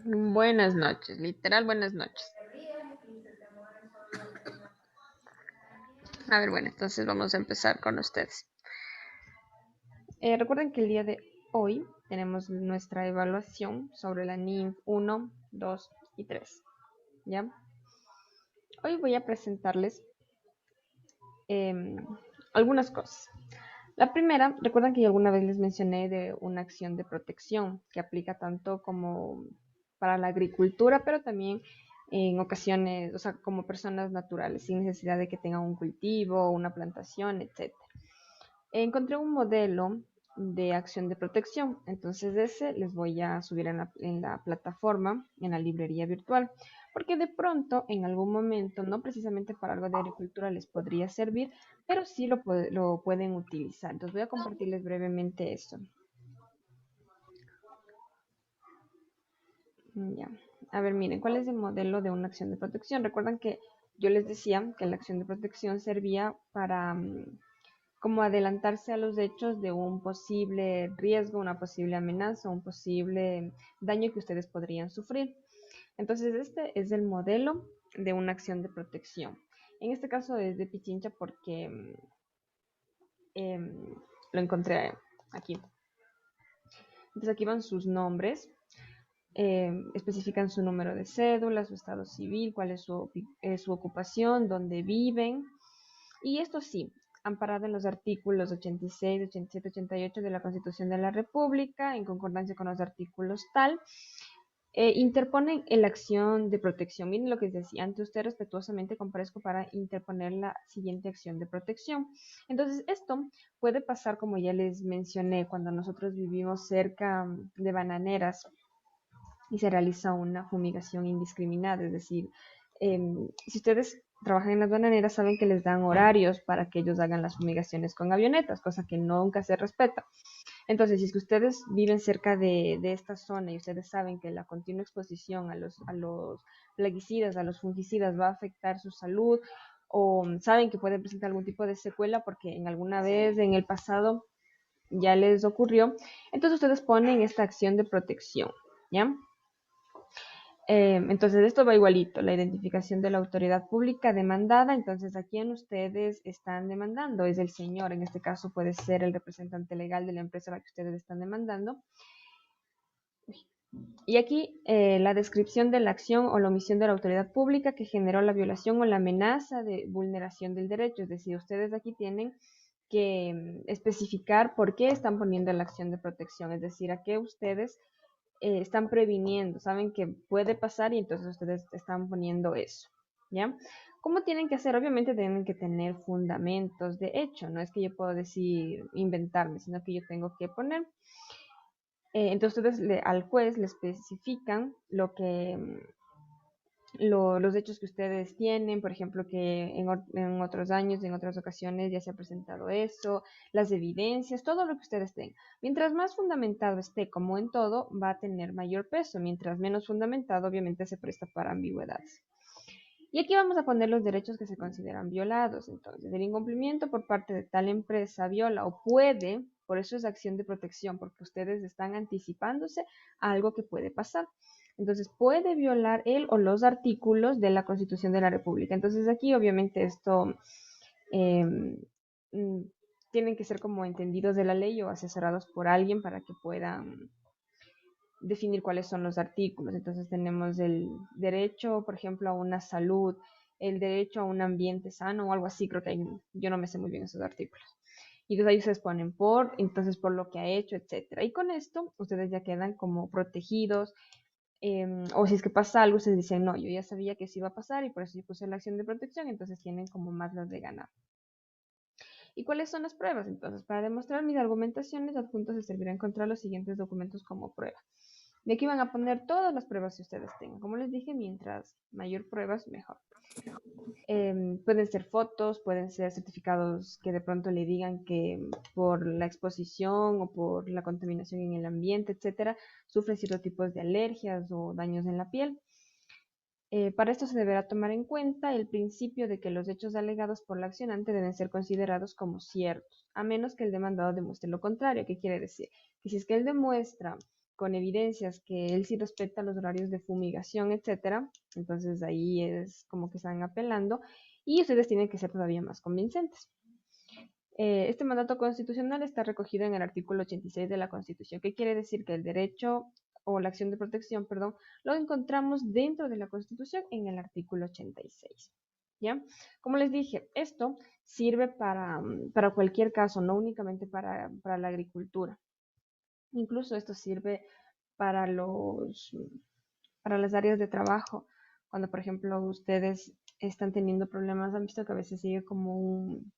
Buenas noches, literal buenas noches. A ver, bueno, entonces vamos a empezar con ustedes. Recuerden que el día de hoy tenemos nuestra evaluación sobre la NIF 1, 2 y 3. ¿Ya? Hoy voy a presentarles em, algunas cosas. La primera, recuerdan que yo alguna vez les mencioné de una acción de protección que aplica tanto como para la agricultura, pero también en ocasiones, o sea, como personas naturales, sin necesidad de que tengan un cultivo, una plantación, etcétera. Encontré un modelo de acción de protección, entonces ese les voy a subir en la plataforma, en la librería virtual, porque de pronto en algún momento, no precisamente para algo de agricultura les podría servir, pero sí lo pueden utilizar. Entonces voy a compartirles brevemente eso. Ya. A ver, miren, ¿cuál es el modelo de una acción de protección? Recuerdan que yo les decía que la acción de protección servía para como adelantarse a los hechos de un posible riesgo, una posible amenaza, un posible daño que ustedes podrían sufrir. Entonces, este es el modelo de una acción de protección. En este caso es de Pichincha porque lo encontré aquí. Entonces aquí van sus nombres, especifican su número de cédula, su estado civil, cuál es su ocupación, dónde viven. Y esto sí, amparado en los artículos 86, 87, 88 de la Constitución de la República, en concordancia con los artículos tal, interponen la acción de protección. Miren lo que decía, ante usted respetuosamente comparezco para interponer la siguiente acción de protección. Entonces, esto puede pasar, como ya les mencioné, cuando nosotros vivimos cerca de bananeras y se realiza una fumigación indiscriminada, es decir, si ustedes trabajan en las bananeras saben que les dan horarios para que ellos hagan las fumigaciones con avionetas, cosa que nunca se respeta. Entonces, si es que ustedes viven cerca de esta zona y ustedes saben que la continua exposición a los plaguicidas, a los fungicidas va a afectar su salud o saben que pueden presentar algún tipo de secuela porque en alguna vez en el pasado ya les ocurrió, entonces ustedes ponen esta acción de protección, ¿ya? Entonces, esto va igualito, la identificación de la autoridad pública demandada. Entonces, ¿a quién ustedes están demandando? Es el señor, en este caso puede ser el representante legal de la empresa a la que ustedes están demandando. Y aquí la descripción de la acción o la omisión de la autoridad pública que generó la violación o la amenaza de vulneración del derecho. Es decir, ustedes aquí tienen que especificar por qué están poniendo la acción de protección, es decir, a qué ustedes están previniendo, saben que puede pasar y entonces ustedes están poniendo eso, ¿ya? ¿Cómo tienen que hacer? Obviamente tienen que tener fundamentos de hecho, no es que yo puedo decir inventarme, sino que yo tengo que poner. Entonces ustedes al juez le especifican los hechos que ustedes tienen, por ejemplo, que en otros años, en otras ocasiones ya se ha presentado eso, las evidencias, todo lo que ustedes tengan. Mientras más fundamentado esté, como en todo, va a tener mayor peso. Mientras menos fundamentado, obviamente se presta para ambigüedades. Y aquí vamos a poner los derechos que se consideran violados. Entonces, el incumplimiento por parte de tal empresa viola o puede, por eso es acción de protección, porque ustedes están anticipándose a algo que puede pasar. Entonces, puede violar él o los artículos de la Constitución de la República. Entonces, aquí obviamente esto eh, mm, tienen que ser como entendidos de la ley o asesorados por alguien para que puedan definir cuáles son los artículos. Entonces tenemos el derecho, por ejemplo, a una salud, el derecho a un ambiente sano o algo así, creo que yo no me sé muy bien esos artículos. Y entonces ahí ustedes ponen entonces por lo que ha hecho, etcétera. Y con esto ustedes ya quedan como protegidos. O si es que pasa algo, ustedes dicen, no, yo ya sabía que eso iba a pasar y por eso yo puse la acción de protección, entonces tienen como más las de ganar. ¿Y cuáles son las pruebas? Entonces, para demostrar mis argumentaciones, adjuntos se servirá encontrar los siguientes documentos como prueba. Y aquí van a poner todas las pruebas que ustedes tengan. Como les dije, mientras mayor pruebas, mejor. Pueden ser fotos, pueden ser certificados que de pronto le digan que por la exposición o por la contaminación en el ambiente, etcétera, sufren ciertos tipos de alergias o daños en la piel. Para esto se deberá tomar en cuenta el principio de que los hechos alegados por la accionante deben ser considerados como ciertos, a menos que el demandado demuestre lo contrario. ¿Qué quiere decir? Que si es que él demuestra con evidencias que él sí respeta los horarios de fumigación, etcétera. Entonces ahí es como que están apelando y ustedes tienen que ser todavía más convincentes. Este mandato constitucional está recogido en el artículo 86 de la Constitución. ¿Qué quiere decir? Que el derecho o la acción de protección, perdón, lo encontramos dentro de la Constitución en el artículo 86. ¿Ya? Como les dije, esto sirve para cualquier caso, no únicamente para la agricultura. Incluso esto sirve para para las áreas de trabajo. Cuando, por ejemplo, ustedes están teniendo problemas, han visto que a veces sigue como un,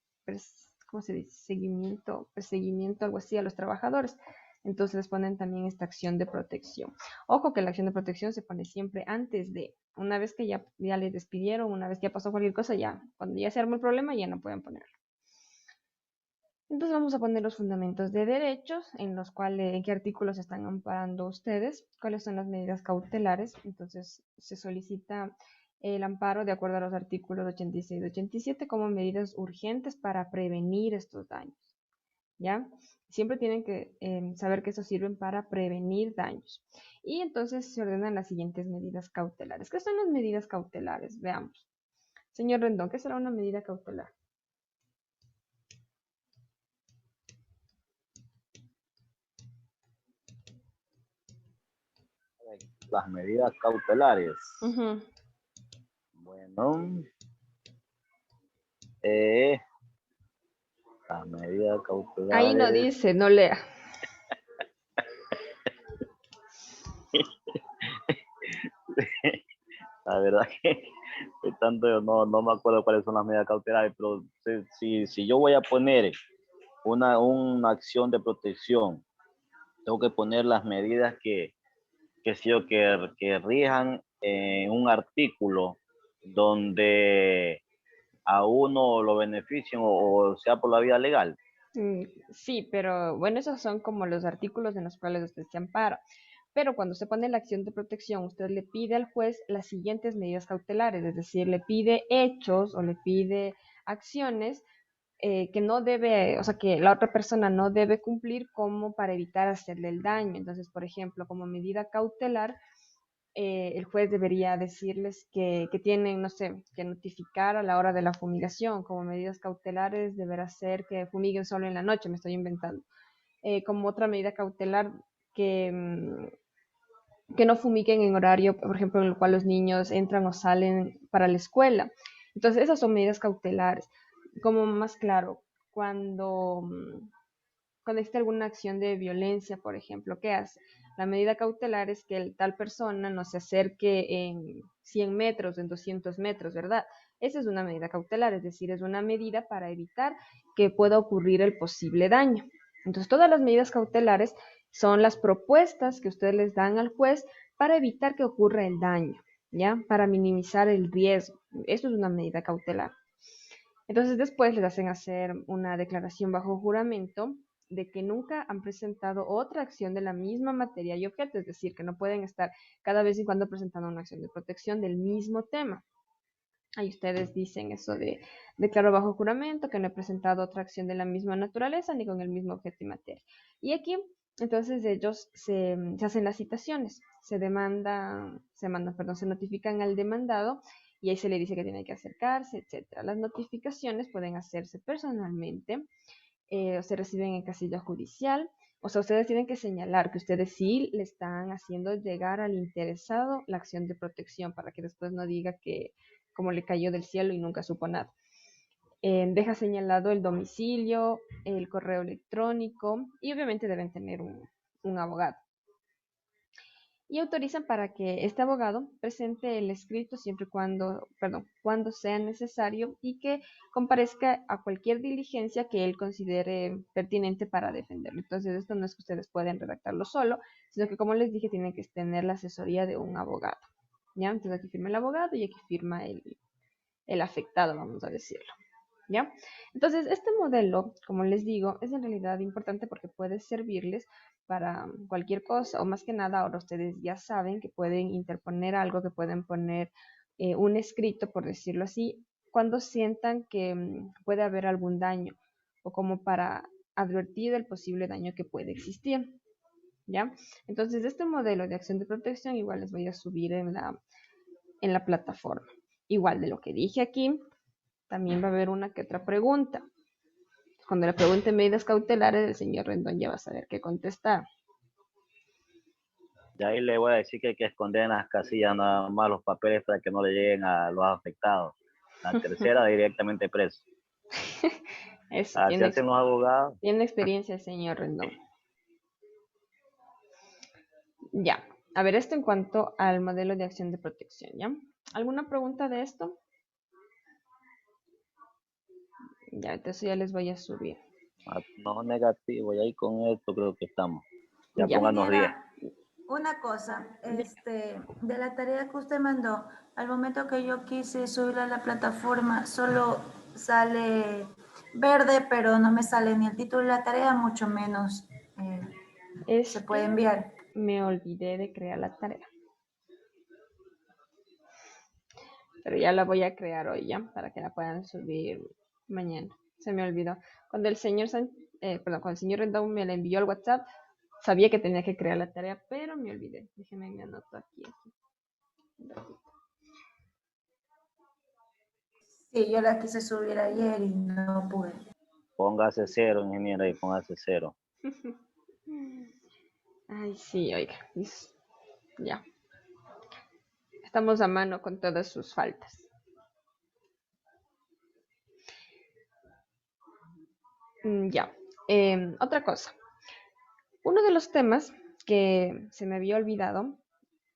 ¿cómo se dice? Seguimiento, perseguimiento, algo así a los trabajadores. Entonces les ponen también esta acción de protección. Ojo que la acción de protección se pone siempre antes de, una vez que ya les despidieron, una vez que ya pasó cualquier cosa, ya, cuando ya se armó el problema, ya no pueden ponerlo. Entonces vamos a poner los fundamentos de derechos, en los cuales, en qué artículos están amparando ustedes, cuáles son las medidas cautelares. Entonces se solicita el amparo de acuerdo a los artículos 86 y 87 como medidas urgentes para prevenir estos daños. ¿Ya? Siempre tienen que saber que eso sirven para prevenir daños. Y entonces se ordenan las siguientes medidas cautelares. ¿Qué son las medidas cautelares? Veamos. Señor Rendón, ¿qué será una medida cautelar? Las medidas cautelares. Ujú. Bueno, las medidas Ahí no cautelares. dice, no lea. La verdad que tanto no me acuerdo cuáles son las medidas cautelares, pero si yo voy a poner una acción de protección, tengo que poner las medidas que rijan en un artículo donde a uno lo beneficien o sea por la vía legal. Sí, pero bueno, esos son como los artículos en los cuales usted se ampara. Pero cuando se pone la acción de protección, usted le pide al juez las siguientes medidas cautelares, es decir, le pide hechos o le pide acciones que no debe, o sea, que la otra persona no debe cumplir como para evitar hacerle el daño. Entonces, por ejemplo, como medida cautelar, el juez debería decirles que tienen, no sé, que notificar a la hora de la fumigación. Como medidas cautelares, deberá ser que fumiguen solo en la noche, me estoy inventando. Como otra medida cautelar, que, que no fumiguen en horario, por ejemplo, en el cual los niños entran o salen para la escuela. Entonces, esas son medidas cautelares. Como más claro, cuando existe alguna acción de violencia, por ejemplo, ¿qué hace? La medida cautelar es que tal persona no se acerque en 100 metros, en 200 metros, ¿verdad? Esa es una medida cautelar, es decir, es una medida para evitar que pueda ocurrir el posible daño. Entonces, todas las medidas cautelares son las propuestas que ustedes les dan al juez para evitar que ocurra el daño, ¿ya? Para minimizar el riesgo. Eso es una medida cautelar. Entonces después les hacen hacer una declaración bajo juramento de que nunca han presentado otra acción de la misma materia y objeto, es decir, que no pueden estar cada vez y cuando presentando una acción de protección del mismo tema. Ahí ustedes dicen eso de declaro bajo juramento que no he presentado otra acción de la misma naturaleza ni con el mismo objeto y materia. Y aquí, entonces, ellos se hacen las citaciones, se notifican al demandado y ahí se le dice que tiene que acercarse, etcétera. Las notificaciones pueden hacerse personalmente o se reciben en casilla judicial. O sea, ustedes tienen que señalar que ustedes sí le están haciendo llegar al interesado la acción de protección para que después no diga que como le cayó del cielo y nunca supo nada. Deja señalado el domicilio, el correo electrónico y obviamente deben tener un abogado. Y autorizan para que este abogado presente el escrito siempre cuando sea necesario y que comparezca a cualquier diligencia que él considere pertinente para defenderlo. Entonces, esto no es que ustedes pueden redactarlo solo, sino que, como les dije, tienen que tener la asesoría de un abogado. ¿Ya? Entonces, aquí firma el abogado y aquí firma el afectado, vamos a decirlo. ¿Ya? Entonces, este modelo, como les digo, es en realidad importante porque puede servirles para cualquier cosa, o más que nada, ahora ustedes ya saben que pueden interponer algo, que pueden poner un escrito, por decirlo así, cuando sientan que puede haber algún daño, o como para advertir del posible daño que puede existir. ¿ya? Entonces, este modelo de acción de protección igual les voy a subir en la plataforma. Igual de lo que dije aquí, también va a haber una que otra pregunta. Cuando le pregunten medidas cautelares, el señor Rendón ya va a saber qué contestar. De ahí le voy a decir que hay que esconder en las casillas nada más los papeles para que no le lleguen a los afectados. La tercera, directamente preso. Eso, Así hacen los abogados. tiene experiencia el señor Rendón. Ya, a ver, esto en cuanto al modelo de acción de protección, ¿ya? ¿Alguna pregunta de esto? Ya, entonces ya les voy a subir. No negativo, y ahí con esto creo que estamos. Ya Ya. pónganos 10. Ingeniera, una cosa, de la tarea que usted mandó, al momento que yo quise subirla a la plataforma, solo sale verde, pero no me sale ni el título de la tarea, mucho menos se puede enviar. Me olvidé de crear la tarea. Pero ya la voy a crear hoy, ¿ya? Para que la puedan subir mañana. Se me olvidó. Cuando el señor cuando el señor Rendón me la envió al WhatsApp, sabía que tenía que crear la tarea, pero me olvidé. Déjenme me anoto aquí. Sí, yo la quise subir ayer y no pude. Póngase 0, ingeniero, y póngase 0. Ay, sí, oiga. Ya. Estamos a mano con todas sus faltas. Ya. Otra cosa. Uno de los temas que se me había olvidado,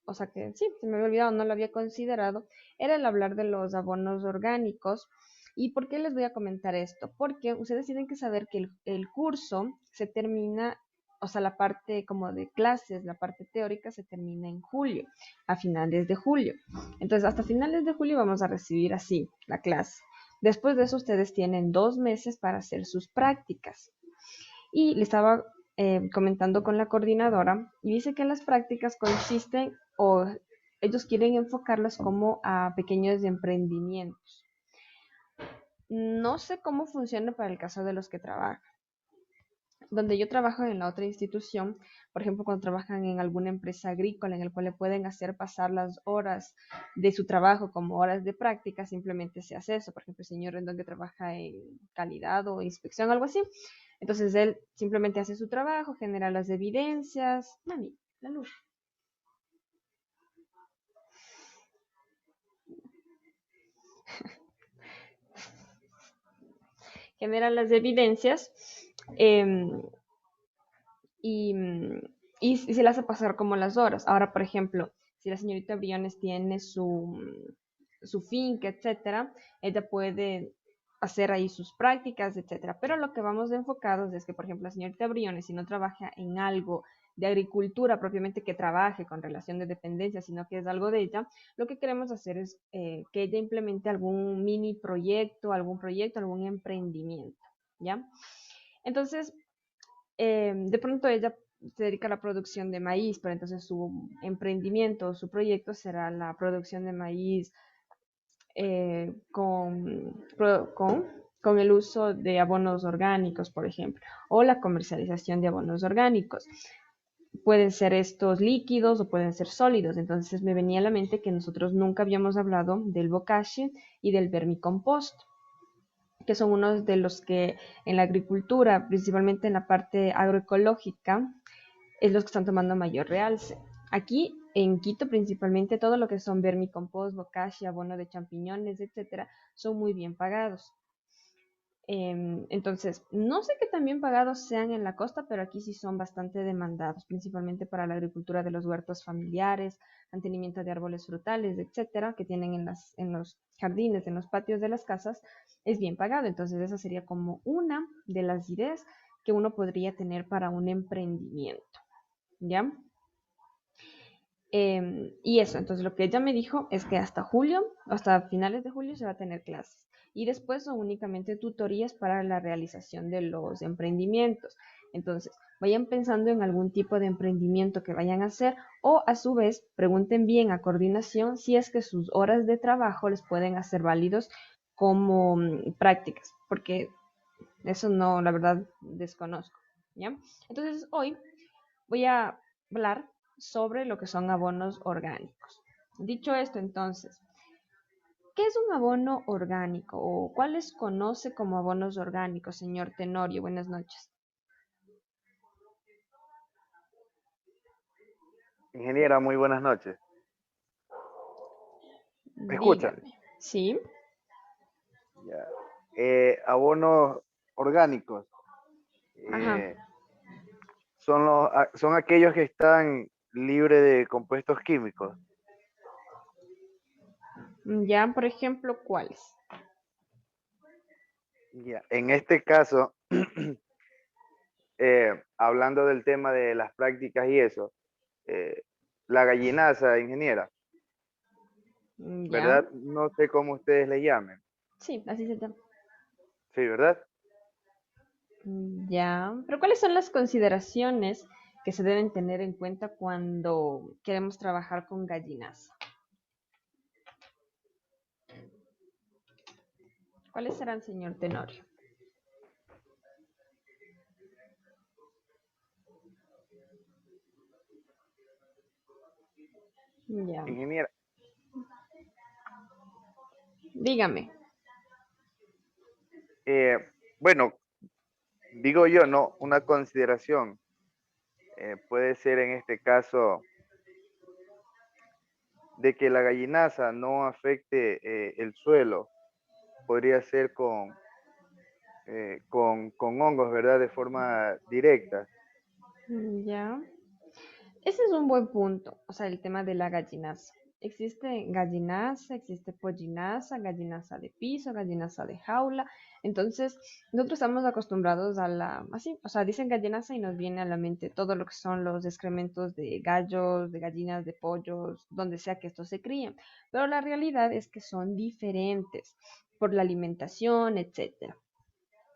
o sea que sí, se me había olvidado, no lo había considerado, era el hablar de los abonos orgánicos. ¿Y por qué les voy a comentar esto? Porque ustedes tienen que saber que el curso se termina, o sea, la parte como de clases, la parte teórica se termina en julio, a finales de julio. Entonces, hasta finales de julio vamos a recibir así la clase. Después de eso, ustedes tienen 2 meses para hacer sus prácticas. Y le estaba comentando con la coordinadora y dice que las prácticas consisten o ellos quieren enfocarlas como a pequeños emprendimientos. No sé cómo funciona para el caso de los que trabajan. Donde yo trabajo en la otra institución, por ejemplo, cuando trabajan en alguna empresa agrícola en el cual le pueden hacer pasar las horas de su trabajo como horas de práctica, simplemente se hace eso. Por ejemplo, el señor Rendón que trabaja en calidad o inspección, algo así. Entonces él simplemente hace su trabajo, genera las evidencias. Mami, la luz. Genera las evidencias eh, y, y se le hace pasar como las horas. Ahora, por ejemplo, si la señorita Briones tiene su finca, etcétera, ella puede hacer ahí sus prácticas, etcétera. Pero lo que vamos enfocados es que, por ejemplo, la señorita Briones, si no trabaja en algo de agricultura propiamente que trabaje con relación de dependencia, sino que es algo de ella, lo que queremos hacer es que ella implemente algún mini proyecto, algún emprendimiento, ¿ya? Entonces, de pronto ella se dedica a la producción de maíz, pero entonces su emprendimiento, su proyecto será la producción de maíz con el uso de abonos orgánicos, por ejemplo, o la comercialización de abonos orgánicos. Pueden ser estos líquidos o pueden ser sólidos. Entonces me venía a la mente que nosotros nunca habíamos hablado del bokashi y del vermicompost, que son unos de los que en la agricultura, principalmente en la parte agroecológica, es los que están tomando mayor realce. Aquí en Quito principalmente todo lo que son vermicompost, bokashi, abono de champiñones, etcétera, son muy bien pagados. Entonces, no sé qué tan bien pagados sean en la costa, pero aquí sí son bastante demandados, principalmente para la agricultura de los huertos familiares, mantenimiento de árboles frutales, etcétera, que tienen en los jardines, en los patios de las casas, es bien pagado. Entonces, esa sería como una de las ideas que uno podría tener para un emprendimiento, ¿ya? Y eso, entonces lo que ella me dijo es que hasta julio, hasta finales de julio se va a tener clases. Y después son únicamente tutorías para la realización de los emprendimientos. Entonces, vayan pensando en algún tipo de emprendimiento que vayan a hacer o a su vez pregunten bien a coordinación si es que sus horas de trabajo les pueden hacer válidos como prácticas, porque eso no, la verdad, desconozco, ¿ya? Entonces, hoy voy a hablar sobre lo que son abonos orgánicos. Dicho esto, entonces, ¿qué es un abono orgánico o cuáles conoce como abonos orgánicos, señor Tenorio? Buenas noches. Ingeniera, muy buenas noches. ¿Me escucha? Dígame. Sí. Ya. Abonos orgánicos Ajá. son aquellos que están libres de compuestos químicos. Ya, por ejemplo, ¿cuáles? Ya. En este caso, hablando del tema de las prácticas y eso, eh, la gallinaza, ingeniera, Ya. ¿verdad? No sé cómo ustedes le llamen. Sí, así se llama. Sí, ¿verdad? Ya. Pero ¿cuáles son las consideraciones que se deben tener en cuenta cuando queremos trabajar con gallinas? ¿Cuáles serán, señor Tenorio? Ya. Ingeniera, Dígame. eh, bueno, digo yo, no, una consideración puede ser en este caso de que la gallinaza no afecte el suelo, podría ser con hongos, ¿verdad? De forma directa. Ya. Ese es un buen punto, o sea, el tema de la gallinaza. Existe gallinaza, existe pollinaza, gallinaza de piso, gallinaza de jaula. Entonces, nosotros estamos acostumbrados a así, o sea, dicen gallinaza y nos viene a la mente todo lo que son los excrementos de gallos, de gallinas, de pollos, donde sea que estos se críen. Pero la realidad es que son diferentes por la alimentación, etcétera.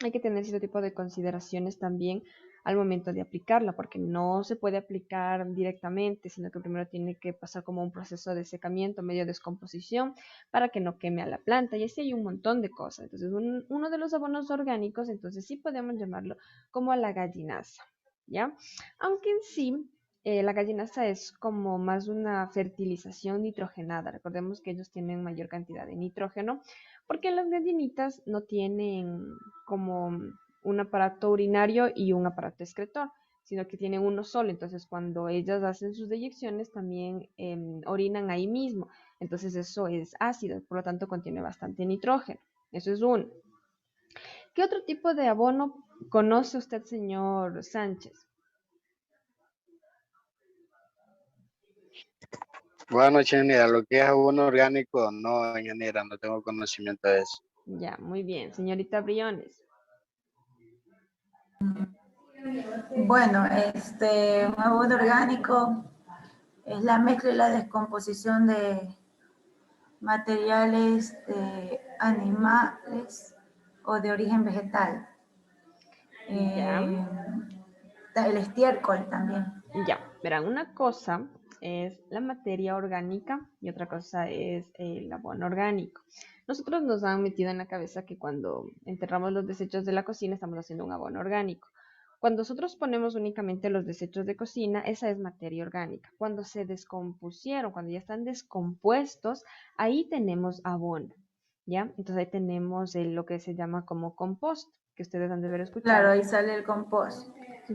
Hay que tener cierto tipo de consideraciones también al momento de aplicarla, porque no se puede aplicar directamente, sino que primero tiene que pasar como un proceso de secamiento, medio descomposición, para que no queme a la planta, y así hay un montón de cosas. Entonces, uno de los abonos orgánicos, entonces sí podemos llamarlo como la gallinaza, ¿ya? Aunque en sí, la gallinaza es como más una fertilización nitrogenada. Recordemos que ellos tienen mayor cantidad de nitrógeno, porque las gallinitas no tienen como un aparato urinario y un aparato excretor, sino que tienen uno solo. Entonces, cuando ellas hacen sus deyecciones, también orinan ahí mismo. Entonces, eso es ácido, por lo tanto, contiene bastante nitrógeno. Eso es uno. ¿Qué otro tipo de abono conoce usted, señor Sánchez? Buenas noches, ingeniera. Lo que es abono orgánico, no, ingeniera, no tengo conocimiento de eso. Ya, muy bien. Señorita Briones. Bueno, un abono orgánico es la mezcla y la descomposición de materiales animales o de origen vegetal. Ya. El estiércol también. Ya, verán, una cosa es la materia orgánica y otra cosa es el abono orgánico. Nosotros nos han metido en la cabeza que cuando enterramos los desechos de la cocina estamos haciendo un abono orgánico. Cuando nosotros ponemos únicamente los desechos de cocina, esa es materia orgánica. Cuando se descompusieron, cuando ya están descompuestos, ahí tenemos abono, ¿ya? Entonces ahí tenemos lo que se llama como compost, que ustedes han de haber Claro, escuchado ahí sale el compost.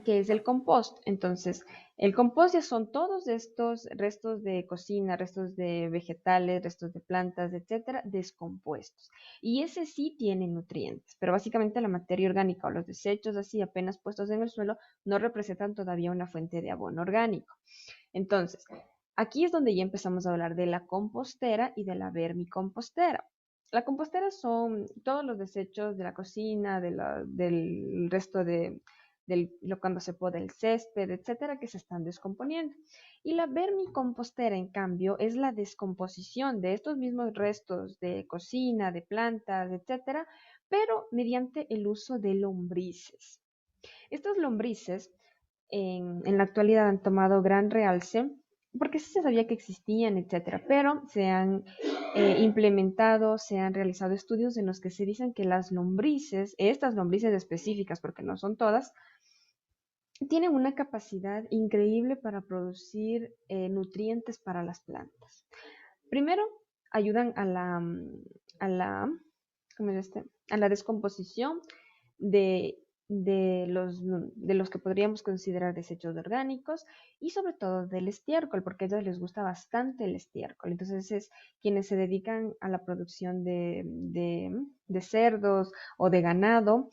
que es el compost. Entonces, el compost ya son todos estos restos de cocina, restos de vegetales, restos de plantas, etcétera, descompuestos. Y ese sí tiene nutrientes, pero básicamente la materia orgánica o los desechos así apenas puestos en el suelo no representan todavía una fuente de abono orgánico. Entonces, aquí es donde ya empezamos a hablar de la compostera y de la vermicompostera. La compostera son todos los desechos de la cocina, del resto cuando se poda el césped, etcétera, que se están descomponiendo. Y la vermicompostera, en cambio, es la descomposición de estos mismos restos de cocina, de plantas, etcétera, pero mediante el uso de lombrices. Estas lombrices en la actualidad han tomado gran realce porque sí se sabía que existían, etcétera, pero se han implementado, se han realizado estudios en los que se dicen que las lombrices, estas lombrices específicas, porque no son todas, tienen una capacidad increíble para producir nutrientes para las plantas. Primero, ayudan a la, ¿cómo es este? A la descomposición de, de los que podríamos considerar desechos orgánicos y sobre todo del estiércol, porque a ellos les gusta bastante el estiércol. Entonces es quienes se dedican a la producción de cerdos o de ganado.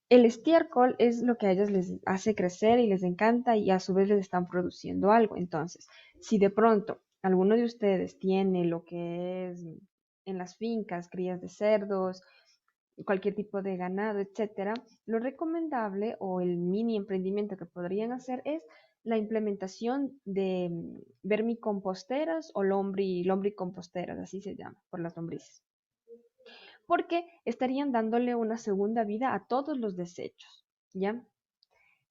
El estiércol es lo que a ellos les hace crecer y les encanta y a su vez les están produciendo algo. Entonces, si de pronto alguno de ustedes tiene lo que es en las fincas, crías de cerdos, cualquier tipo de ganado, etcétera, lo recomendable o el mini emprendimiento que podrían hacer es la implementación de vermicomposteras o lombricomposteras, así se llama, por las lombrices, porque estarían dándole una segunda vida a todos los desechos, ¿ya?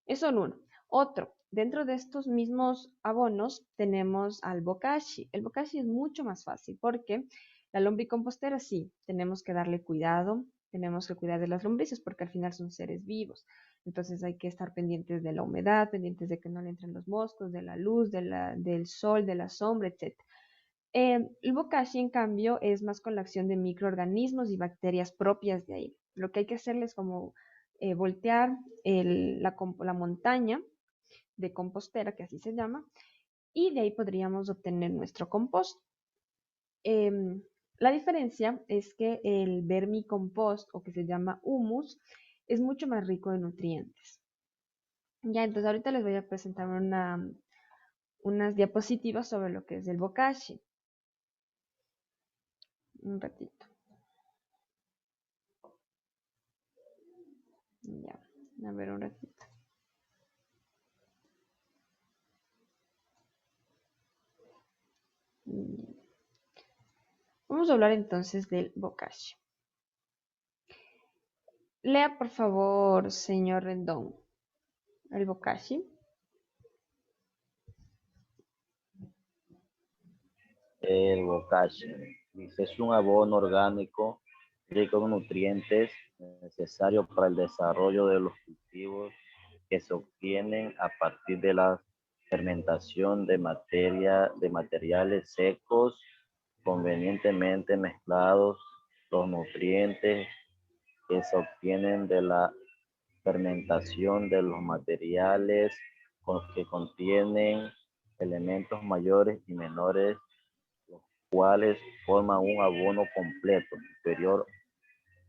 Eso es uno. Otro, dentro de estos mismos abonos tenemos al bokashi. El bokashi es mucho más fácil porque la lombricompostera sí, tenemos que darle cuidado, tenemos que cuidar de las lombrices porque al final son seres vivos. Entonces hay que estar pendientes de la humedad, pendientes de que no le entren los moscos, de la luz, del sol, de la sombra, etc. El bokashi, en cambio, es más con la acción de microorganismos y bacterias propias de ahí. Lo que hay que hacerle es como voltear la montaña de compostera, que así se llama, y de ahí podríamos obtener nuestro compost. La diferencia es que el vermicompost, o que se llama humus, es mucho más rico en nutrientes. Ya, entonces ahorita les voy a presentar unas diapositivas sobre lo que es el bokashi. Un ratito. Ya, a ver un ratito. Vamos a hablar entonces del bokashi. Lea, por favor, señor Rendón, el bokashi. El bokashi dice, es un abono orgánico rico en nutrientes necesarios para el desarrollo de los cultivos que se obtienen a partir de la fermentación de materiales secos convenientemente mezclados. Los nutrientes que se obtienen de la fermentación de los materiales que contienen elementos mayores y menores, los cuales forman un abono completo superior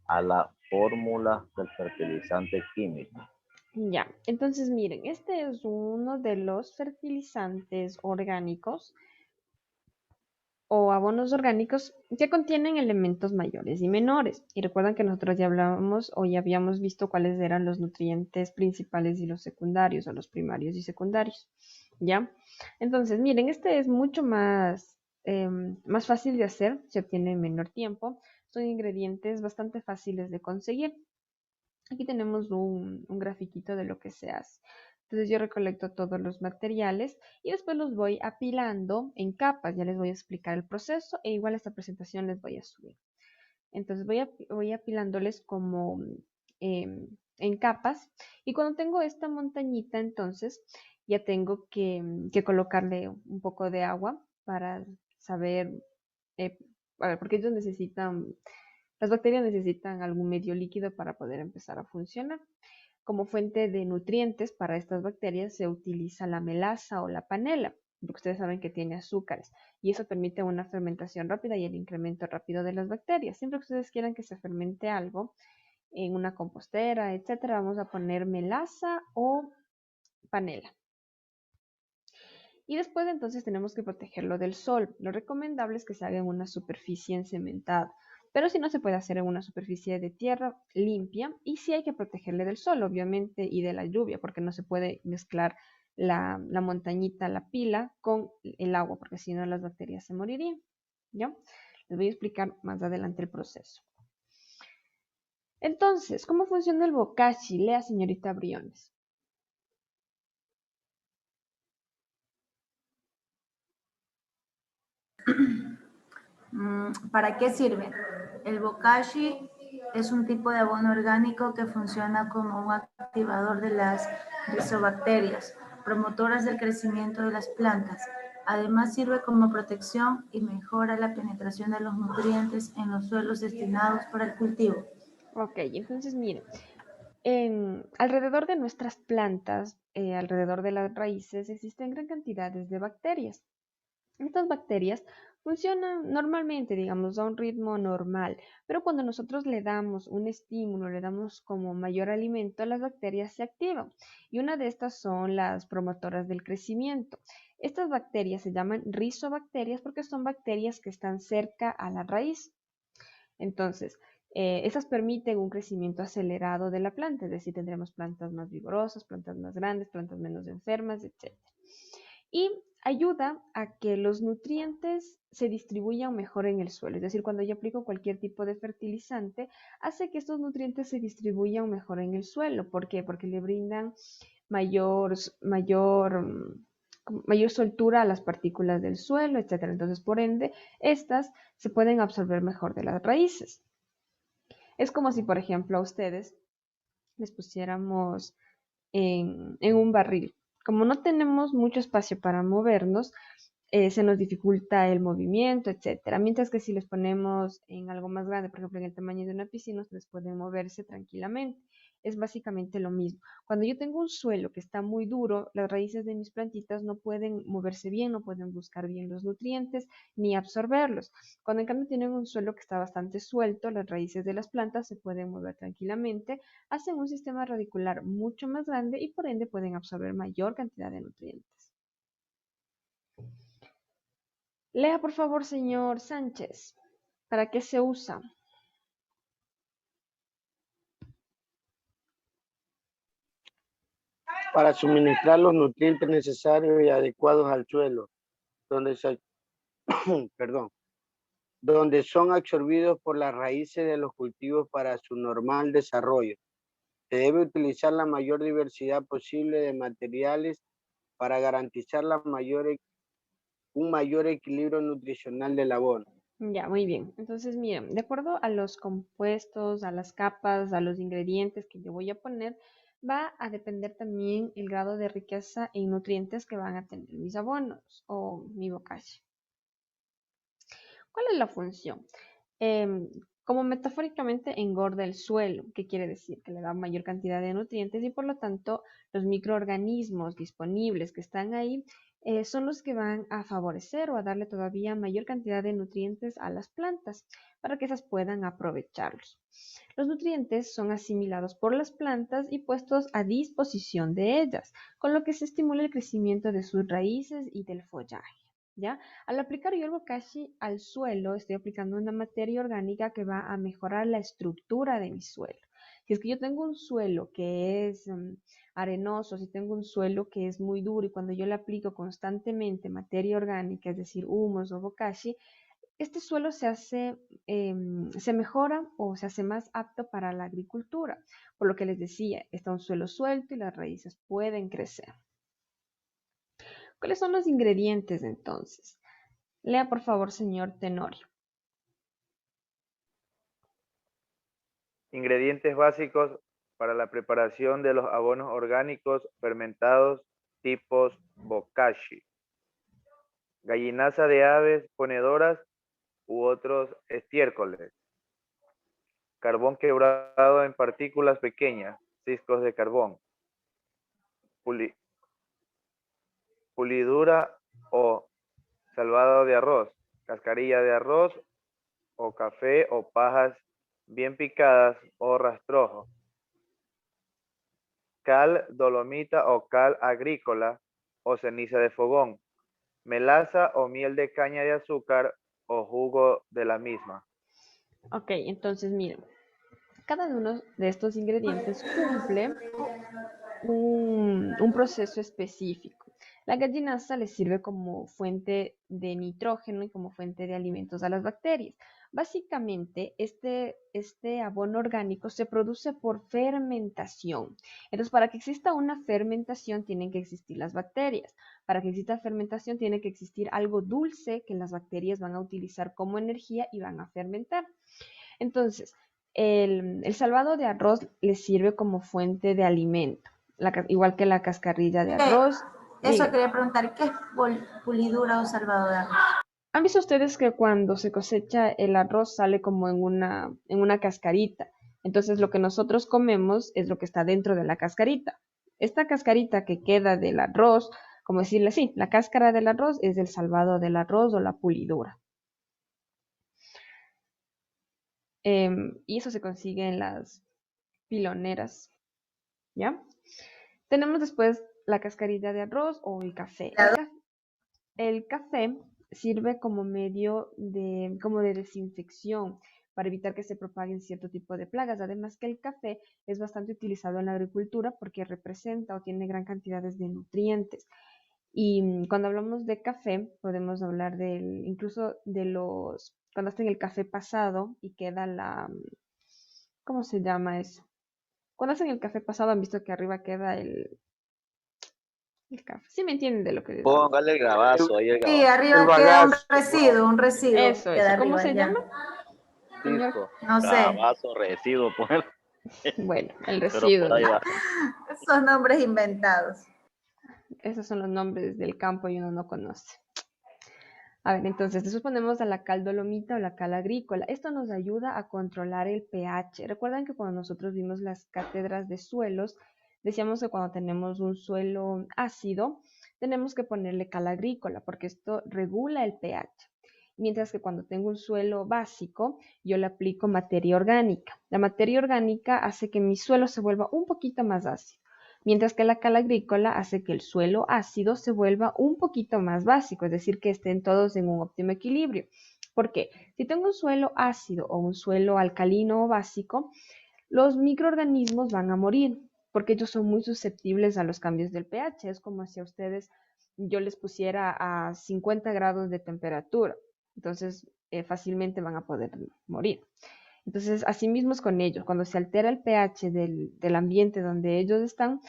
a la fórmula del fertilizante químico. Ya, entonces miren, este es uno de los fertilizantes orgánicos o abonos orgánicos que contienen elementos mayores y menores. Y recuerdan que nosotros ya hablábamos o ya habíamos visto cuáles eran los nutrientes principales y los secundarios, o los primarios y secundarios. ¿Ya? Entonces, miren, este es mucho más fácil de hacer, se obtiene en menor tiempo. Son ingredientes bastante fáciles de conseguir. Aquí tenemos un grafiquito de lo que se hace. Entonces yo recolecto todos los materiales y después los voy apilando en capas. Ya les voy a explicar el proceso e igual esta presentación les voy a subir. Entonces voy apilándoles como en capas y cuando tengo esta montañita entonces ya tengo que colocarle un poco de agua para saber, a ver, porque ellos las bacterias necesitan algún medio líquido para poder empezar a funcionar. Como fuente de nutrientes para estas bacterias se utiliza la melaza o la panela, porque ustedes saben que tiene azúcares y eso permite una fermentación rápida y el incremento rápido de las bacterias. Siempre que ustedes quieran que se fermente algo en una compostera, etcétera, vamos a poner melaza o panela. Y después entonces tenemos que protegerlo del sol. Lo recomendable es que se haga en una superficie encementada, pero si no se puede hacer en una superficie de tierra limpia y sí hay que protegerle del sol, obviamente, y de la lluvia, porque no se puede mezclar la montañita, la pila, con el agua, porque si no las bacterias se morirían. ¿Ya? Les voy a explicar más adelante el proceso. Entonces, ¿cómo funciona el bokashi? Lea, señorita Briones. ¿Para qué sirve? El bokashi Es un tipo de abono orgánico que funciona como un activador de las rizobacterias, promotoras del crecimiento de las plantas. Además sirve como protección y mejora la penetración de los nutrientes en los suelos destinados para el cultivo. Ok, entonces miren, alrededor de nuestras plantas, alrededor de las raíces, existen gran cantidades de bacterias. Estas bacterias funcionan normalmente, digamos, a un ritmo normal, pero cuando nosotros le damos un estímulo, le damos como mayor alimento, las bacterias se activan. Y una de estas son las promotoras del crecimiento. Estas bacterias se llaman rizobacterias porque son bacterias que están cerca a la raíz. Entonces, esas permiten un crecimiento acelerado de la planta, es decir, tendremos plantas más vigorosas, plantas más grandes, plantas menos enfermas, etc. Y ayuda a que los nutrientes se distribuyan mejor en el suelo. Es decir, cuando yo aplico cualquier tipo de fertilizante, hace que estos nutrientes se distribuyan mejor en el suelo. ¿Por qué? Porque le brindan mayor soltura a las partículas del suelo, etc. Entonces, por ende, estas se pueden absorber mejor de las raíces. Es como si, por ejemplo, a ustedes les pusiéramos en un barril. Como no tenemos mucho espacio para movernos, se nos dificulta el movimiento, etcétera. Mientras que si les ponemos en algo más grande, por ejemplo, en el tamaño de una piscina, ustedes pueden moverse tranquilamente. Es básicamente lo mismo. Cuando yo tengo un suelo que está muy duro, las raíces de mis plantitas no pueden moverse bien, no pueden buscar bien los nutrientes ni absorberlos. Cuando en cambio tienen un suelo que está bastante suelto, las raíces de las plantas se pueden mover tranquilamente, hacen un sistema radicular mucho más grande y por ende pueden absorber mayor cantidad de nutrientes. Lea, por favor, señor Sánchez. ¿Para qué se usa? Para suministrar los nutrientes necesarios y adecuados al suelo, donde perdón, donde son absorbidos por las raíces de los cultivos para su normal desarrollo. Se debe utilizar la mayor diversidad posible de materiales para garantizar un mayor equilibrio nutricional del abono. Ya, muy bien. Entonces, miren, de acuerdo a los compuestos, a las capas, a los ingredientes que yo voy a poner, va a depender también el grado de riqueza en nutrientes que van a tener mis abonos o mi bocashi. ¿Cuál es la función? Como metafóricamente engorda el suelo, ¿qué quiere decir? Que le da mayor cantidad de nutrientes y por lo tanto los microorganismos disponibles que están ahí son los que van a favorecer o a darle todavía mayor cantidad de nutrientes a las plantas para que esas puedan aprovecharlos. Los nutrientes son asimilados por las plantas y puestos a disposición de ellas, con lo que se estimula el crecimiento de sus raíces y del follaje. ¿Ya? Al aplicar yo el bokashi al suelo, estoy aplicando una materia orgánica que va a mejorar la estructura de mi suelo. Si es que yo tengo un suelo que es arenoso, si tengo un suelo que es muy duro y cuando yo le aplico constantemente materia orgánica, es decir, humus o bokashi, este suelo se mejora o se hace más apto para la agricultura. Por lo que les decía, está un suelo suelto y las raíces pueden crecer. ¿Cuáles son los ingredientes entonces? Lea por favor, señor Tenorio. Ingredientes básicos para la preparación de los abonos orgánicos fermentados tipos bokashi. Gallinaza de aves ponedoras u otros estiércoles. Carbón quebrado en partículas pequeñas, ciscos de carbón. Pulidura o salvado de arroz, cascarilla de arroz o café o pajas bien picadas o rastrojo. Cal, dolomita o cal agrícola o ceniza de fogón. Melaza o miel de caña de azúcar o jugo de la misma. Ok, entonces miren, cada uno de estos ingredientes cumple un proceso específico. La gallinaza le sirve como fuente de nitrógeno y como fuente de alimentos a las bacterias. Básicamente, este abono orgánico se produce por fermentación. Entonces, para que exista una fermentación, tienen que existir las bacterias. Para que exista fermentación, tiene que existir algo dulce que las bacterias van a utilizar como energía y van a fermentar. Entonces, El salvado de arroz le sirve como fuente de alimento, igual que la cascarilla de arroz. Eso Diga, quería preguntar, ¿qué es pulidura o salvado de arroz? ¿han visto ustedes que cuando se cosecha el arroz sale como en una cascarita? Entonces lo que nosotros comemos es lo que está dentro de la cascarita. Esta cascarita que queda del arroz, como decirle así, la cáscara del arroz es el salvado del arroz o la pulidura. Y eso se consigue en las piloneras, ¿ya? Tenemos después la cascarilla de arroz o el café. El café sirve como medio como de desinfección para evitar que se propaguen cierto tipo de plagas. Además que el café es bastante utilizado en la agricultura porque representa o tiene gran cantidades de nutrientes. Y cuando hablamos de café, podemos hablar incluso de cuando hacen el café pasado y queda ¿cómo se llama eso? Cuando hacen el café pasado han visto que arriba queda el café. ¿Sí me entienden de lo que les hablo? Póngale el grabazo, ahí el Sí, grabazo. El arriba queda bagazo. un residuo Eso. queda ¿Cómo arriba se ya. llama, señor? Listo. No sé, Grabazo, residuo, poner. Bueno, el Pero por residuo. ahí va. son nombres inventados. Esos son los nombres del campo y uno no conoce. A ver, entonces, después ponemos a la cal dolomita o la cal agrícola. Esto nos ayuda a controlar el pH. Recuerdan que cuando nosotros vimos las cátedras de suelos, decíamos que cuando tenemos un suelo ácido, tenemos que ponerle cal agrícola, porque esto regula el pH. Mientras que cuando tengo un suelo básico, yo le aplico materia orgánica. La materia orgánica hace que mi suelo se vuelva un poquito más ácido, mientras que la cal agrícola hace que el suelo ácido se vuelva un poquito más básico, es decir, que estén todos en un óptimo equilibrio. ¿Por qué? Si tengo un suelo ácido o un suelo alcalino o básico, los microorganismos van a morir, porque ellos son muy susceptibles a los cambios del pH. Es como si a ustedes yo les pusiera a 50 grados de temperatura. Entonces, fácilmente van a poder morir. Entonces, así mismo es con ellos. Cuando se altera el pH del ambiente donde ellos están,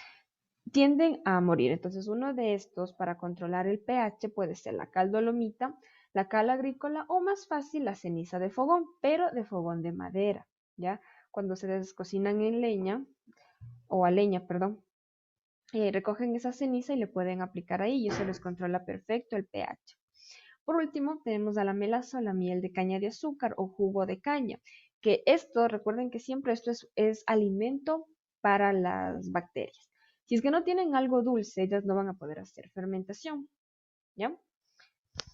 tienden a morir. Entonces, uno de estos para controlar el pH puede ser la cal dolomita, la cal agrícola o más fácil la ceniza de fogón, pero de fogón de madera, ¿ya? Cuando se descocinan en leña, o a leña, perdón, recogen esa ceniza y le pueden aplicar ahí y eso les controla perfecto el pH. Por último, tenemos a la melaza o la miel de caña de azúcar o jugo de caña, que esto, recuerden que siempre esto es alimento para las bacterias. Si es que no tienen algo dulce, ellas no van a poder hacer fermentación, ¿ya?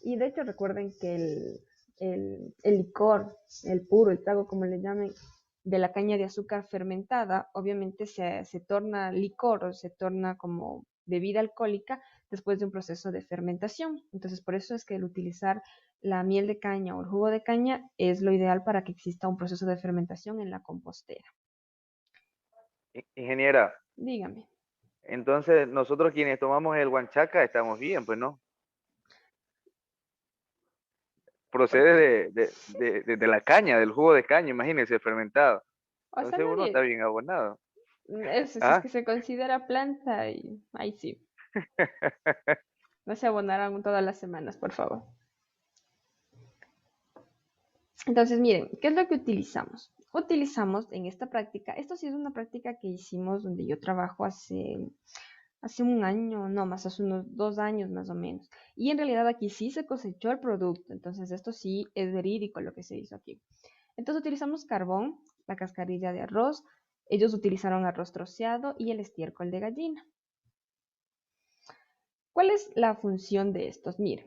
Y de hecho recuerden que el licor, el puro, el trago, como le llamen, de la caña de azúcar fermentada, obviamente se torna licor o se torna como bebida alcohólica después de un proceso de fermentación. Entonces, por eso es que el utilizar la miel de caña o el jugo de caña es lo ideal para que exista un proceso de fermentación en la compostera. Ingeniera, Dígame. entonces nosotros quienes tomamos el huanchaca estamos bien, pues no. Procede de la caña, del jugo de caña, imagínense, fermentado. O sea, Entonces uno está nadie, bien abonado. eso, si es ¿Ah? que se considera planta, y ahí sí. No se abonarán todas las semanas, por favor. Entonces, miren, ¿qué es lo que utilizamos? Utilizamos en esta práctica, esto sí es una práctica que hicimos donde yo trabajo hace un año, no, más hace unos 2 años más o menos. Y en realidad aquí sí se cosechó el producto, entonces esto sí es verídico lo que se hizo aquí. Entonces utilizamos carbón, la cascarilla de arroz, ellos utilizaron arroz troceado y el estiércol de gallina. ¿Cuál es la función de estos? Miren,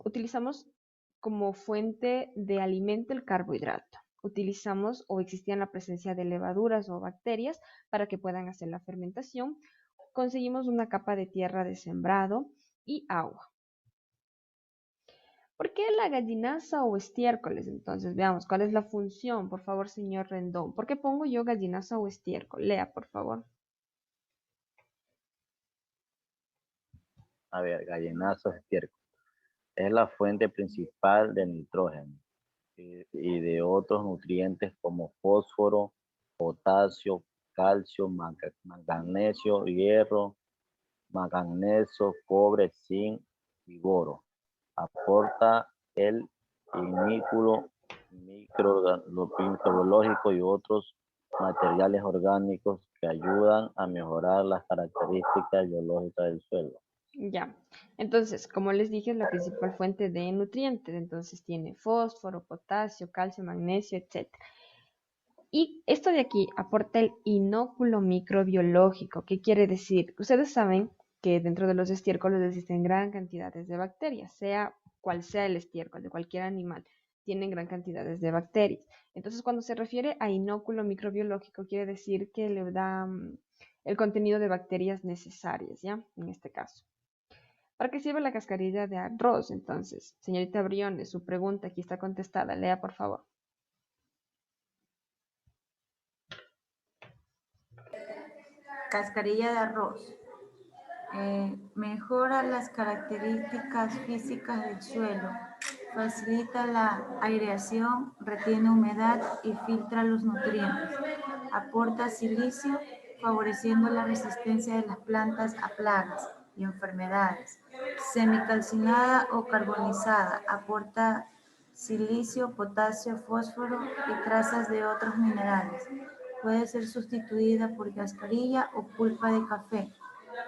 utilizamos como fuente de alimento el carbohidrato. Utilizamos o existían la presencia de levaduras o bacterias para que puedan hacer la fermentación. Conseguimos una capa de tierra de sembrado y agua. ¿Por qué la gallinaza o estiércoles? Entonces, veamos, ¿cuál es la función? Por favor, señor Rendón. ¿Por qué pongo yo gallinaza o estiércol? Lea, por favor. A ver, gallinazo, estiércol. Es la fuente principal de nitrógeno y de otros nutrientes como fósforo, potasio, calcio, manganesio, hierro, manganeso, cobre, zinc y boro. Aporta el ignífulo los microbiológicos y otros materiales orgánicos que ayudan a mejorar las características biológicas del suelo. Ya, entonces, como les dije, es la principal fuente de nutrientes, entonces tiene fósforo, potasio, calcio, magnesio, etc. Y esto de aquí aporta el inóculo microbiológico. ¿Qué quiere decir? Ustedes saben que dentro de los estiércoles existen gran cantidades de bacterias, sea cual sea el estiércol de cualquier animal, tienen gran cantidades de bacterias. Entonces, cuando se refiere a inóculo microbiológico, quiere decir que le da el contenido de bacterias necesarias, ¿ya? En este caso. ¿Para qué sirve la cascarilla de arroz? Entonces, señorita Briones, su pregunta aquí está contestada. Lea, por favor. Cascarilla de arroz. Mejora las características físicas del suelo, facilita la aireación, retiene humedad y filtra los nutrientes. Aporta silicio, favoreciendo la resistencia de las plantas a plagas y enfermedades. Semicalcinada o carbonizada, aporta silicio, potasio, fósforo y trazas de otros minerales. Puede ser sustituida por cascarilla o pulpa de café,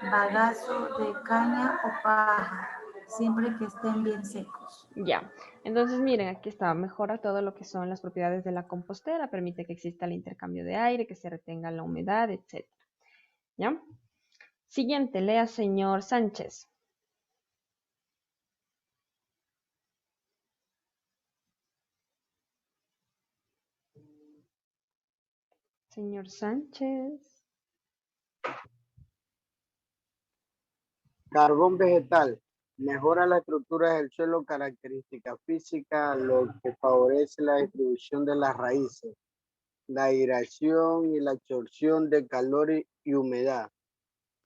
bagazo de caña o paja, siempre que estén bien secos. Ya, entonces miren, aquí está, mejora todo lo que son las propiedades de la compostera, permite que exista el intercambio de aire, que se retenga la humedad, etc. ¿Ya? Siguiente, lea señor Sánchez. Señor Sánchez. Carbón vegetal. Mejora la estructura del suelo, características físicas, lo que favorece la distribución de las raíces, la aireación y la absorción de calor y humedad.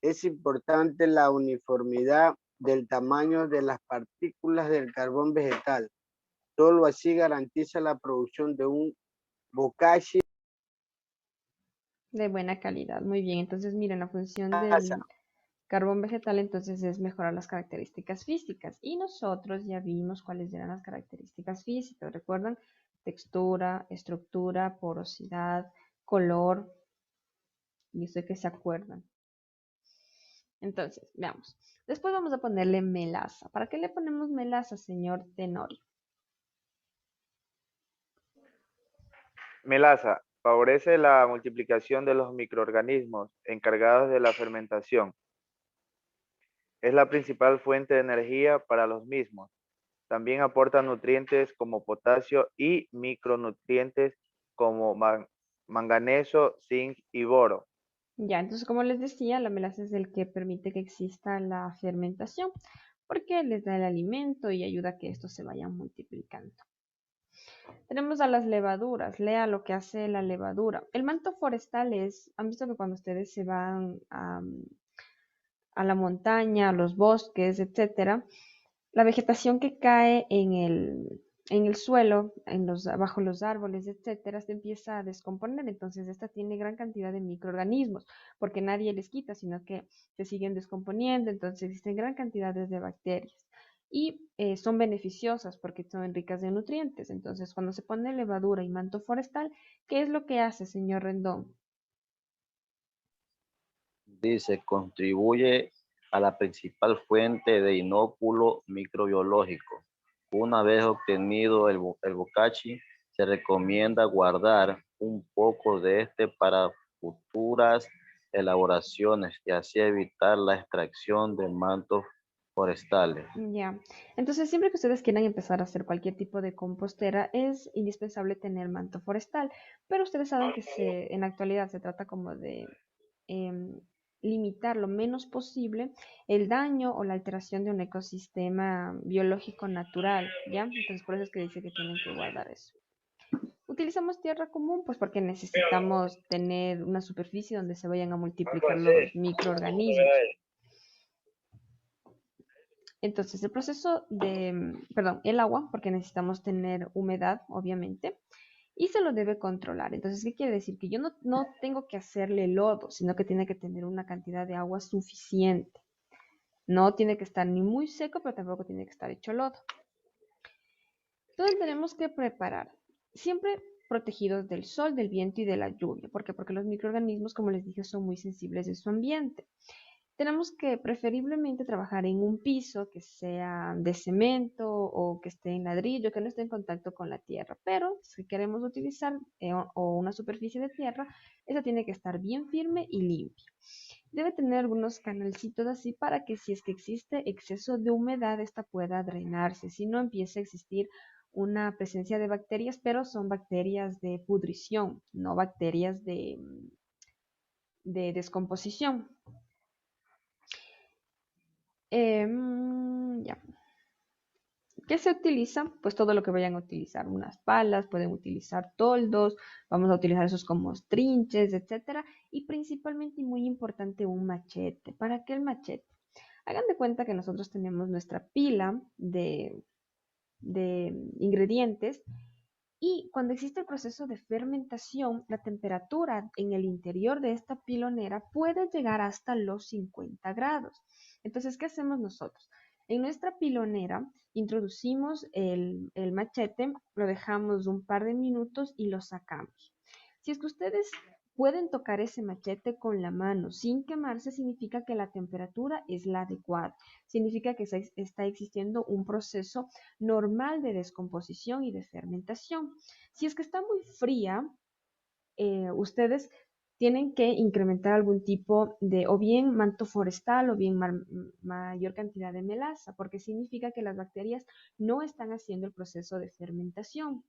Es importante la uniformidad del tamaño de las partículas del carbón vegetal. Solo así garantiza la producción de un bokashi. De buena calidad, muy bien. Entonces miren, la función del carbón vegetal entonces es mejorar las características físicas. Y nosotros ya vimos cuáles eran las características físicas. ¿Recuerdan? Textura, estructura, porosidad, color. Y sé que se acuerdan. Entonces, veamos. Después vamos a ponerle melaza. ¿Para qué le ponemos melaza, señor Tenorio? Melaza favorece la multiplicación de los microorganismos encargados de la fermentación. Es la principal fuente de energía para los mismos. También aporta nutrientes como potasio y micronutrientes como manganeso, zinc y boro. Ya, entonces como les decía, la melaza es el que permite que exista la fermentación, porque les da el alimento y ayuda a que estos se vayan multiplicando. Tenemos a las levaduras, lea lo que hace la levadura. El manto forestal es, han visto que cuando ustedes se van a la montaña, a los bosques, etcétera, la vegetación que cae en el suelo, bajo los árboles, etcétera, se empieza a descomponer. Entonces, esta tiene gran cantidad de microorganismos, porque nadie les quita, sino que se siguen descomponiendo. Entonces, existen gran cantidades de bacterias. Y son beneficiosas porque son ricas de nutrientes. Entonces, cuando se pone levadura y manto forestal, ¿qué es lo que hace, señor Rendón? Dice, contribuye a la principal fuente de inóculo microbiológico. Una vez obtenido el bokashi, se recomienda guardar un poco de este para futuras elaboraciones y así evitar la extracción de mantos forestales. Ya, entonces siempre que ustedes quieran empezar a hacer cualquier tipo de compostera es indispensable tener manto forestal, pero ustedes saben que en la actualidad se trata como de em, limitar lo menos posible el daño o la alteración de un ecosistema biológico natural, ¿ya? Entonces por eso es que dice que tienen que guardar eso. Utilizamos tierra común, pues porque necesitamos tener una superficie donde se vayan a multiplicar los microorganismos. Entonces, el proceso perdón, el agua, porque necesitamos tener humedad, obviamente, y se lo debe controlar. Entonces, ¿qué quiere decir? Que yo no tengo que hacerle lodo, sino que tiene que tener una cantidad de agua suficiente. No tiene que estar ni muy seco, pero tampoco tiene que estar hecho lodo. Entonces, tenemos que preparar siempre protegidos del sol, del viento y de la lluvia. ¿Por qué? Porque los microorganismos, como les dije, son muy sensibles de su ambiente. Tenemos que preferiblemente trabajar en un piso que sea de cemento o que esté en ladrillo, que no esté en contacto con la tierra. Pero si queremos utilizar o una superficie de tierra, esa tiene que estar bien firme y limpia. Debe tener algunos canalcitos así para que si es que existe exceso de humedad, esta pueda drenarse. Si no, empieza a existir una presencia de bacterias, pero son bacterias de pudrición, no bacterias de descomposición. Ya. ¿Qué se utiliza? Pues todo lo que vayan a utilizar, unas palas, pueden utilizar toldos, vamos a utilizar esos como trinches, etcétera, y principalmente y muy importante un machete. ¿Para qué el machete? Hagan de cuenta que nosotros tenemos nuestra pila de ingredientes y cuando existe el proceso de fermentación, la temperatura en el interior de esta pilonera puede llegar hasta los 50 grados. Entonces, ¿qué hacemos nosotros? En nuestra pilonera introducimos el machete, lo dejamos un par de minutos y lo sacamos. Si es que ustedes pueden tocar ese machete con la mano sin quemarse, significa que la temperatura es la adecuada. Significa que está existiendo un proceso normal de descomposición y de fermentación. Si es que está muy fría, ustedes tienen que incrementar algún tipo de o bien manto forestal o bien mayor cantidad de melaza, porque significa que las bacterias no están haciendo el proceso de fermentación.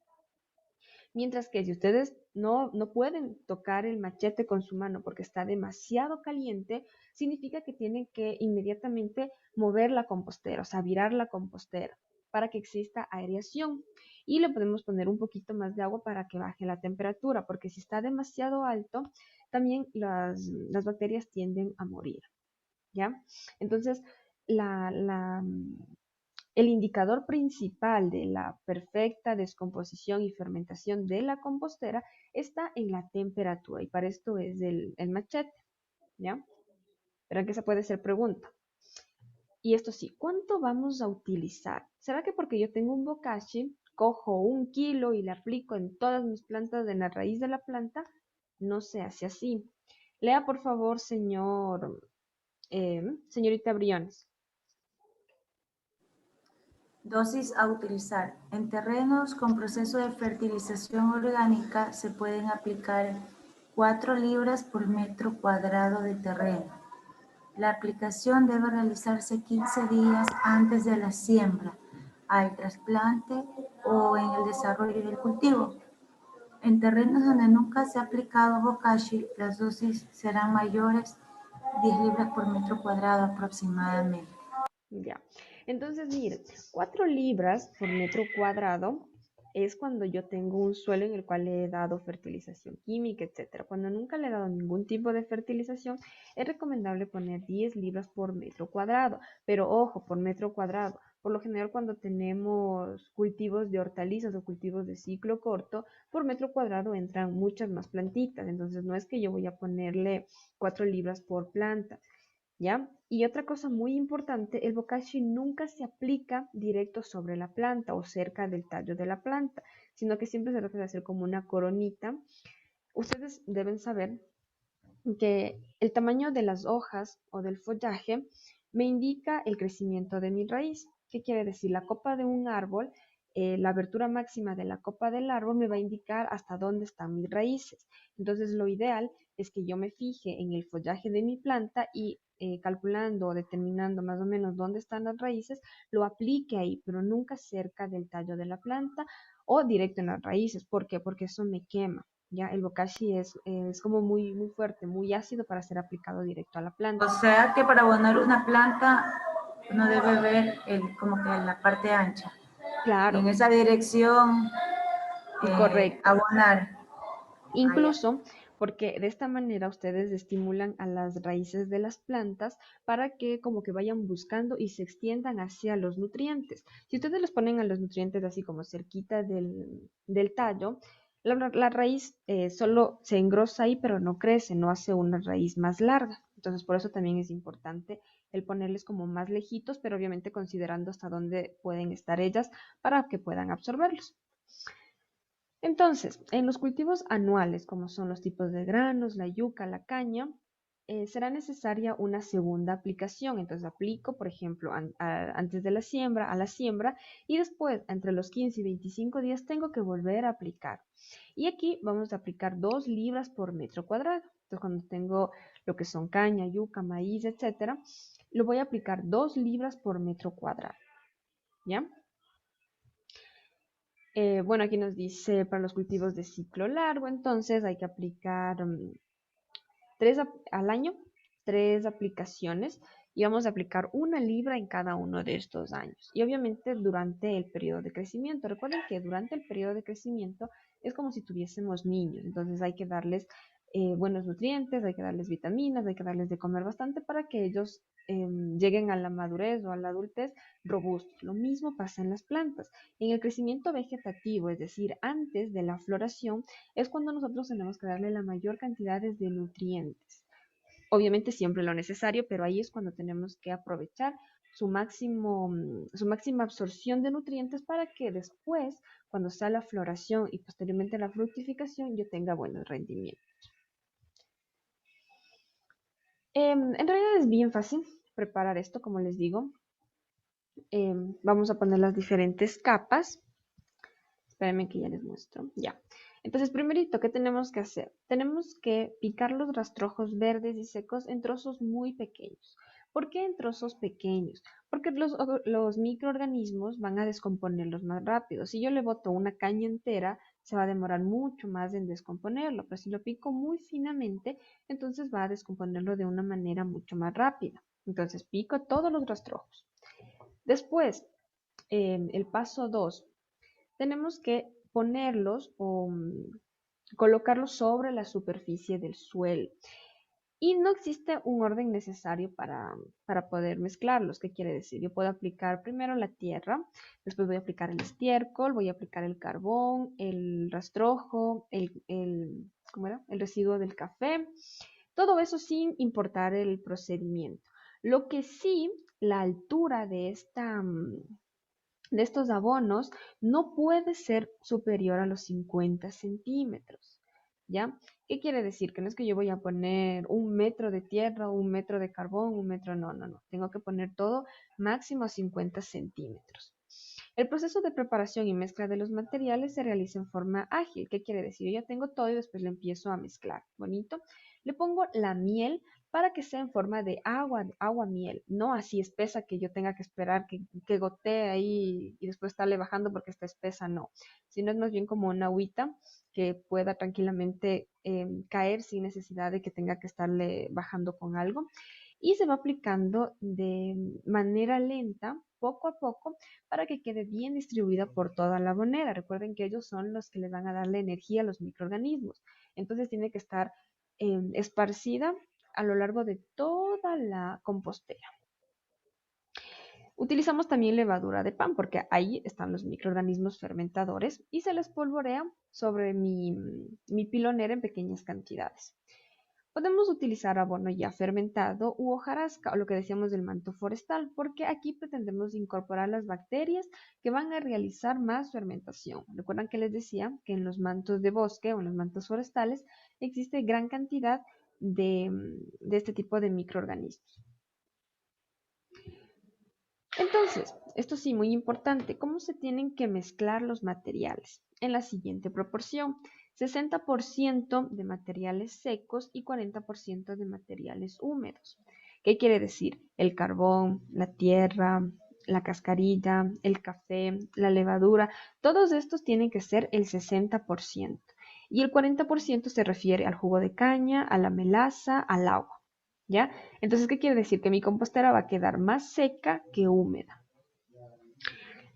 Mientras que si ustedes no pueden tocar el machete con su mano porque está demasiado caliente, significa que tienen que inmediatamente mover la compostera, o sea, virar la compostera para que exista aireación. Y le podemos poner un poquito más de agua para que baje la temperatura, porque si está demasiado alto, también las bacterias tienden a morir, ¿ya? Entonces, el indicador principal de la perfecta descomposición y fermentación de la compostera está en la temperatura y para esto es el machete, ¿ya? Verán que esa puede ser pregunta. Y esto sí, ¿cuánto vamos a utilizar? ¿Será que porque yo tengo un bokashi, cojo 1 kilo y le aplico en todas mis plantas, en la raíz de la planta? No se hace así. Lea por favor, señorita Briones. Dosis a utilizar. En terrenos con proceso de fertilización orgánica se pueden aplicar 4 libras por metro cuadrado de terreno. La aplicación debe realizarse 15 días antes de la siembra, al trasplante o en el desarrollo del cultivo. En terrenos donde nunca se ha aplicado bokashi, las dosis serán mayores, 10 libras por metro cuadrado aproximadamente. Ya. Entonces, miren, 4 libras por metro cuadrado es cuando yo tengo un suelo en el cual le he dado fertilización química, etcétera. Cuando nunca le he dado ningún tipo de fertilización, es recomendable poner 10 libras por metro cuadrado. Pero ojo, por metro cuadrado. Por lo general, cuando tenemos cultivos de hortalizas o cultivos de ciclo corto, por metro cuadrado entran muchas más plantitas. Entonces, no es que yo voy a ponerle 4 libras por planta. ¿Ya? Y otra cosa muy importante, el bokashi nunca se aplica directo sobre la planta o cerca del tallo de la planta, sino que siempre se trata de hacer como una coronita. Ustedes deben saber que el tamaño de las hojas o del follaje me indica el crecimiento de mi raíz. ¿Qué quiere decir? La copa de un árbol, la abertura máxima de la copa del árbol me va a indicar hasta dónde están mis raíces. Entonces, lo ideal es que yo me fije en el follaje de mi planta y calculando o determinando más o menos dónde están las raíces, lo aplique ahí, pero nunca cerca del tallo de la planta o directo en las raíces. ¿Por qué? Porque eso me quema. Ya el bokashi es como muy, muy fuerte, muy ácido para ser aplicado directo a la planta. O sea que para abonar una planta uno debe ver como que la parte ancha. Y en Claro, esa dirección correcto. abonar. Incluso porque de esta manera ustedes estimulan a las raíces de las plantas para que como que vayan buscando y se extiendan hacia los nutrientes. Si ustedes los ponen a los nutrientes así como cerquita del tallo, la raíz solo se engrosa ahí, pero no crece, no hace una raíz más larga. Entonces, por eso también es importante el ponerles como más lejitos, pero obviamente considerando hasta dónde pueden estar ellas para que puedan absorberlos. Entonces, en los cultivos anuales, como son los tipos de granos, la yuca, la caña, será necesaria una segunda aplicación. Entonces aplico, por ejemplo, antes de la siembra, a la siembra, y después, entre los 15 y 25 días, tengo que volver a aplicar. Y aquí vamos a aplicar 2 libras por metro cuadrado. Entonces, cuando tengo lo que son caña, yuca, maíz, etcétera, lo voy a aplicar 2 libras por metro cuadrado. ¿Ya? Bueno, aquí nos dice para los cultivos de ciclo largo, entonces hay que aplicar 3 al año, 3 aplicaciones, y vamos a aplicar 1 libra en cada uno de estos años. Y obviamente durante el periodo de crecimiento. Recuerden que durante el periodo de crecimiento es como si tuviésemos niños, entonces hay que darles buenos nutrientes, hay que darles vitaminas, hay que darles de comer bastante para que ellos lleguen a la madurez o a la adultez robustos. Lo mismo pasa en las plantas. En el crecimiento vegetativo, es decir, antes de la floración, es cuando nosotros tenemos que darle la mayor cantidad de nutrientes. Obviamente siempre lo necesario, pero ahí es cuando tenemos que aprovechar su máxima absorción de nutrientes para que después, cuando sea la floración y posteriormente la fructificación, yo tenga buenos rendimientos. En realidad es bien fácil preparar esto, como les digo. Vamos a poner las diferentes capas. Espérenme que ya les muestro. Ya. Entonces, primerito, ¿qué tenemos que hacer? Tenemos que picar los rastrojos verdes y secos en trozos muy pequeños. ¿Por qué en trozos pequeños? Porque los microorganismos van a descomponerlos más rápido. Si yo le boto una caña entera, se va a demorar mucho más en descomponerlo. Pero si lo pico muy finamente, entonces va a descomponerlo de una manera mucho más rápida. Entonces, pico todos los rastrojos. Después, el paso 2. Tenemos que ponerlos o colocarlos sobre la superficie del suelo. Y no existe un orden necesario para poder mezclarlos. ¿Qué quiere decir? Yo puedo aplicar primero la tierra, después voy a aplicar el estiércol, voy a aplicar el carbón, el rastrojo, ¿cómo era? El residuo del café. Todo eso sin importar el procedimiento. Lo que sí, la altura de estos abonos no puede ser superior a los 50 centímetros, ¿ya? ¿Qué quiere decir? Que no es que yo voy a poner 1 metro de tierra, 1 metro de carbón, 1 metro, no. Tengo que poner todo máximo a 50 centímetros. El proceso de preparación y mezcla de los materiales se realiza en forma ágil. ¿Qué quiere decir? Yo ya tengo todo y después le empiezo a mezclar. Bonito. Le pongo la miel para que sea en forma de agua miel, no así espesa que yo tenga que esperar que gotee ahí y después estarle bajando porque está espesa, no. Sino es más bien como una agüita que pueda tranquilamente caer sin necesidad de que tenga que estarle bajando con algo. Y se va aplicando de manera lenta, poco a poco, para que quede bien distribuida por toda la abonera. Recuerden que ellos son los que le van a darle energía a los microorganismos. Entonces tiene que estar esparcida a lo largo de toda la compostera. Utilizamos también levadura de pan porque ahí están los microorganismos fermentadores y se les polvorea sobre mi pilonera en pequeñas cantidades. Podemos utilizar abono ya fermentado u hojarasca o lo que decíamos del manto forestal porque aquí pretendemos incorporar las bacterias que van a realizar más fermentación. Recuerdan que les decía que en los mantos de bosque o en los mantos forestales existe gran cantidad de este tipo de microorganismos. Entonces, esto sí, muy importante, ¿cómo se tienen que mezclar los materiales? En la siguiente proporción, 60% de materiales secos y 40% de materiales húmedos. ¿Qué quiere decir? El carbón, la tierra, la cascarilla, el café, la levadura, todos estos tienen que ser el 60%. Y el 40% se refiere al jugo de caña, a la melaza, al agua. ¿Ya? Entonces, ¿qué quiere decir? Que mi compostera va a quedar más seca que húmeda.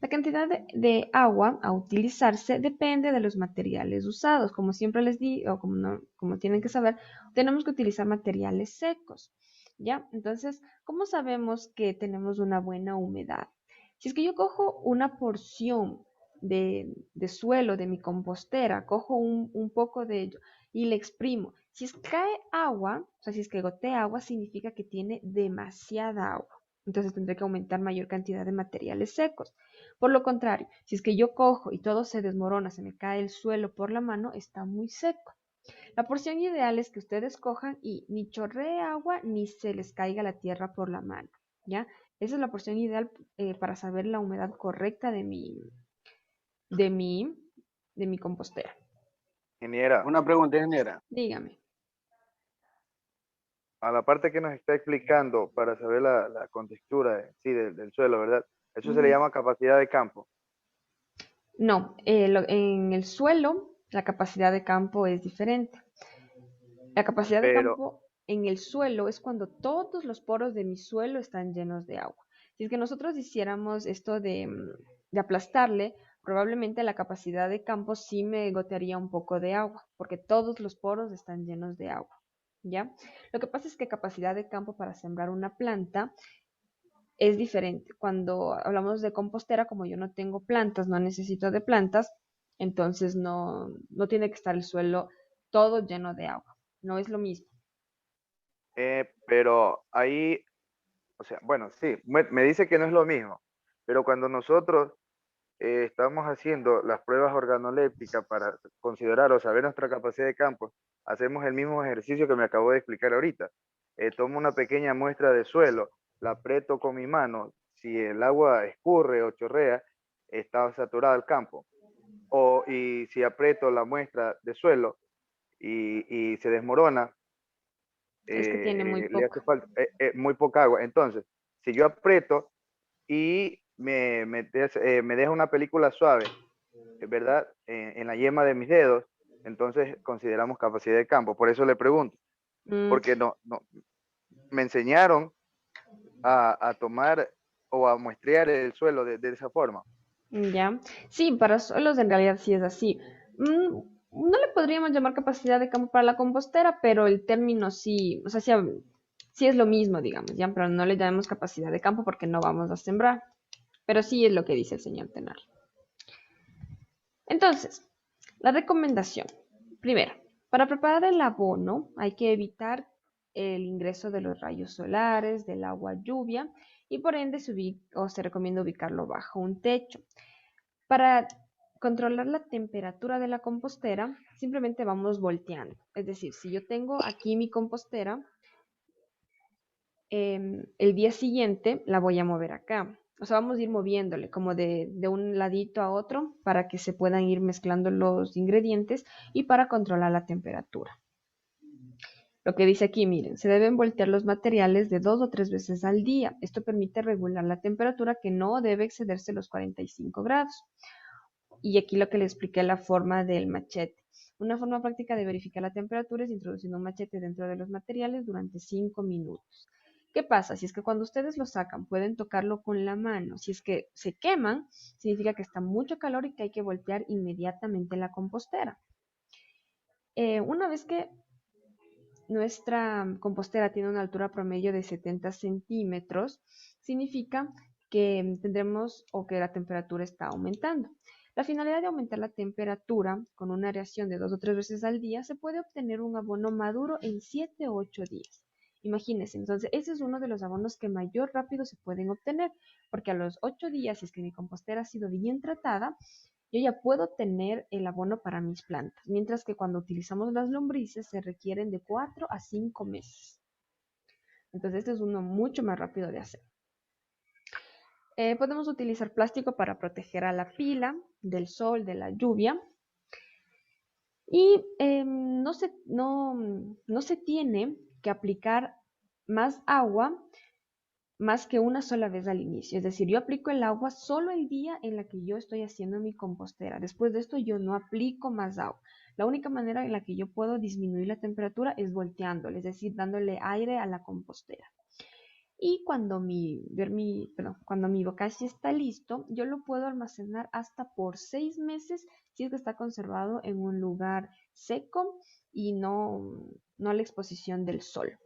La cantidad de agua a utilizarse depende de los materiales usados. Como siempre les digo, o como tienen que saber, tenemos que utilizar materiales secos. ¿Ya? Entonces, ¿cómo sabemos que tenemos una buena humedad? Si es que yo cojo una porción de suelo de mi compostera, cojo un poco de ello y le exprimo. Si es que cae agua, o sea, si es que gotea agua, significa que tiene demasiada agua. Entonces tendré que aumentar mayor cantidad de materiales secos. Por lo contrario, si es que yo cojo y todo se desmorona, se me cae el suelo por la mano, está muy seco. La porción ideal es que ustedes cojan y ni chorree agua ni se les caiga la tierra por la mano, ¿ya? Esa es la porción ideal para saber la humedad correcta de mi, de mi compostera. Ingeniera, Una pregunta, ingeniera. Dígame. a la parte que nos está explicando para saber la contextura sí, del suelo, ¿verdad? Eso se le llama capacidad de campo. No, en el suelo la capacidad de campo es diferente. La capacidad de Pero, campo en el suelo es cuando todos los poros de mi suelo están llenos de agua. Si es que nosotros hiciéramos esto de aplastarle, probablemente la capacidad de campo sí me gotearía un poco de agua, porque todos los poros están llenos de agua, ¿ya? Lo que pasa es que capacidad de campo para sembrar una planta es diferente. Cuando hablamos de compostera, como yo no tengo plantas, no necesito de plantas, entonces no tiene que estar el suelo todo lleno de agua. No es lo mismo. pero ahí, o sea, bueno, sí, me dice que no es lo mismo, pero cuando nosotros estamos haciendo las pruebas organolépticas para considerar o saber nuestra capacidad de campo, hacemos el mismo ejercicio que me acabo de explicar ahorita. Tomo una pequeña muestra de suelo, la aprieto con mi mano, si el agua escurre o chorrea, está saturado el campo. Y si aprieto la muestra de suelo y se desmorona, Es que tiene muy le hace poco. falta muy poca agua. Entonces, si yo aprieto y me deja una película suave, ¿verdad? En la yema de mis dedos, entonces consideramos capacidad de campo. Por eso le pregunto, Mm, porque me enseñaron a tomar o a muestrear el suelo de esa forma. ya. Sí, para suelos en realidad sí es así. No le podríamos llamar capacidad de campo para la compostera, pero el término sí, o sea, sí es lo mismo, digamos, ya, pero no le llamemos capacidad de campo porque no vamos a sembrar. Pero sí es lo que dice el señor Tenar. Entonces, la recomendación. Primero, para preparar el abono hay que evitar el ingreso de los rayos solares, del agua lluvia y por ende se recomienda ubicarlo bajo un techo. Para controlar la temperatura de la compostera, simplemente vamos volteando. Es decir, si yo tengo aquí mi compostera, el día siguiente la voy a mover acá. O sea, vamos a ir moviéndole como de un ladito a otro para que se puedan ir mezclando los ingredientes y para controlar la temperatura. Lo que dice aquí, miren, se deben voltear los materiales de 2 o 3 veces al día. Esto permite regular la temperatura que no debe excederse los 45 grados. Y aquí lo que le expliqué la forma del machete. Una forma práctica de verificar la temperatura es introduciendo un machete dentro de los materiales durante 5 minutos. ¿Qué pasa? Si es que cuando ustedes lo sacan pueden tocarlo con la mano. Si es que se queman, significa que está mucho calor y que hay que voltear inmediatamente la compostera. Una vez que nuestra compostera tiene una altura promedio de 70 centímetros, significa que tendremos o que la temperatura está aumentando. La finalidad de aumentar la temperatura con una aireación de 2 o 3 veces al día se puede obtener un abono maduro en 7 o 8 días. Imagínense, entonces ese es uno de los abonos que mayor rápido se pueden obtener, porque a los 8 días, si es que mi compostera ha sido bien tratada, yo ya puedo tener el abono para mis plantas, mientras que cuando utilizamos las lombrices se requieren de 4 a 5 meses. Entonces este es uno mucho más rápido de hacer. Podemos utilizar plástico para proteger a la pila del sol, de la lluvia. Y no se tiene que aplicar más agua más que una sola vez al inicio. Es decir, yo aplico el agua solo el día en la que yo estoy haciendo mi compostera. Después de esto yo no aplico más agua. La única manera en la que yo puedo disminuir la temperatura es volteándole, es decir, dándole aire a la compostera. Y cuando mi bokashi está listo, yo lo puedo almacenar hasta por 6 meses si es que está conservado en un lugar seco y no a la exposición del sol.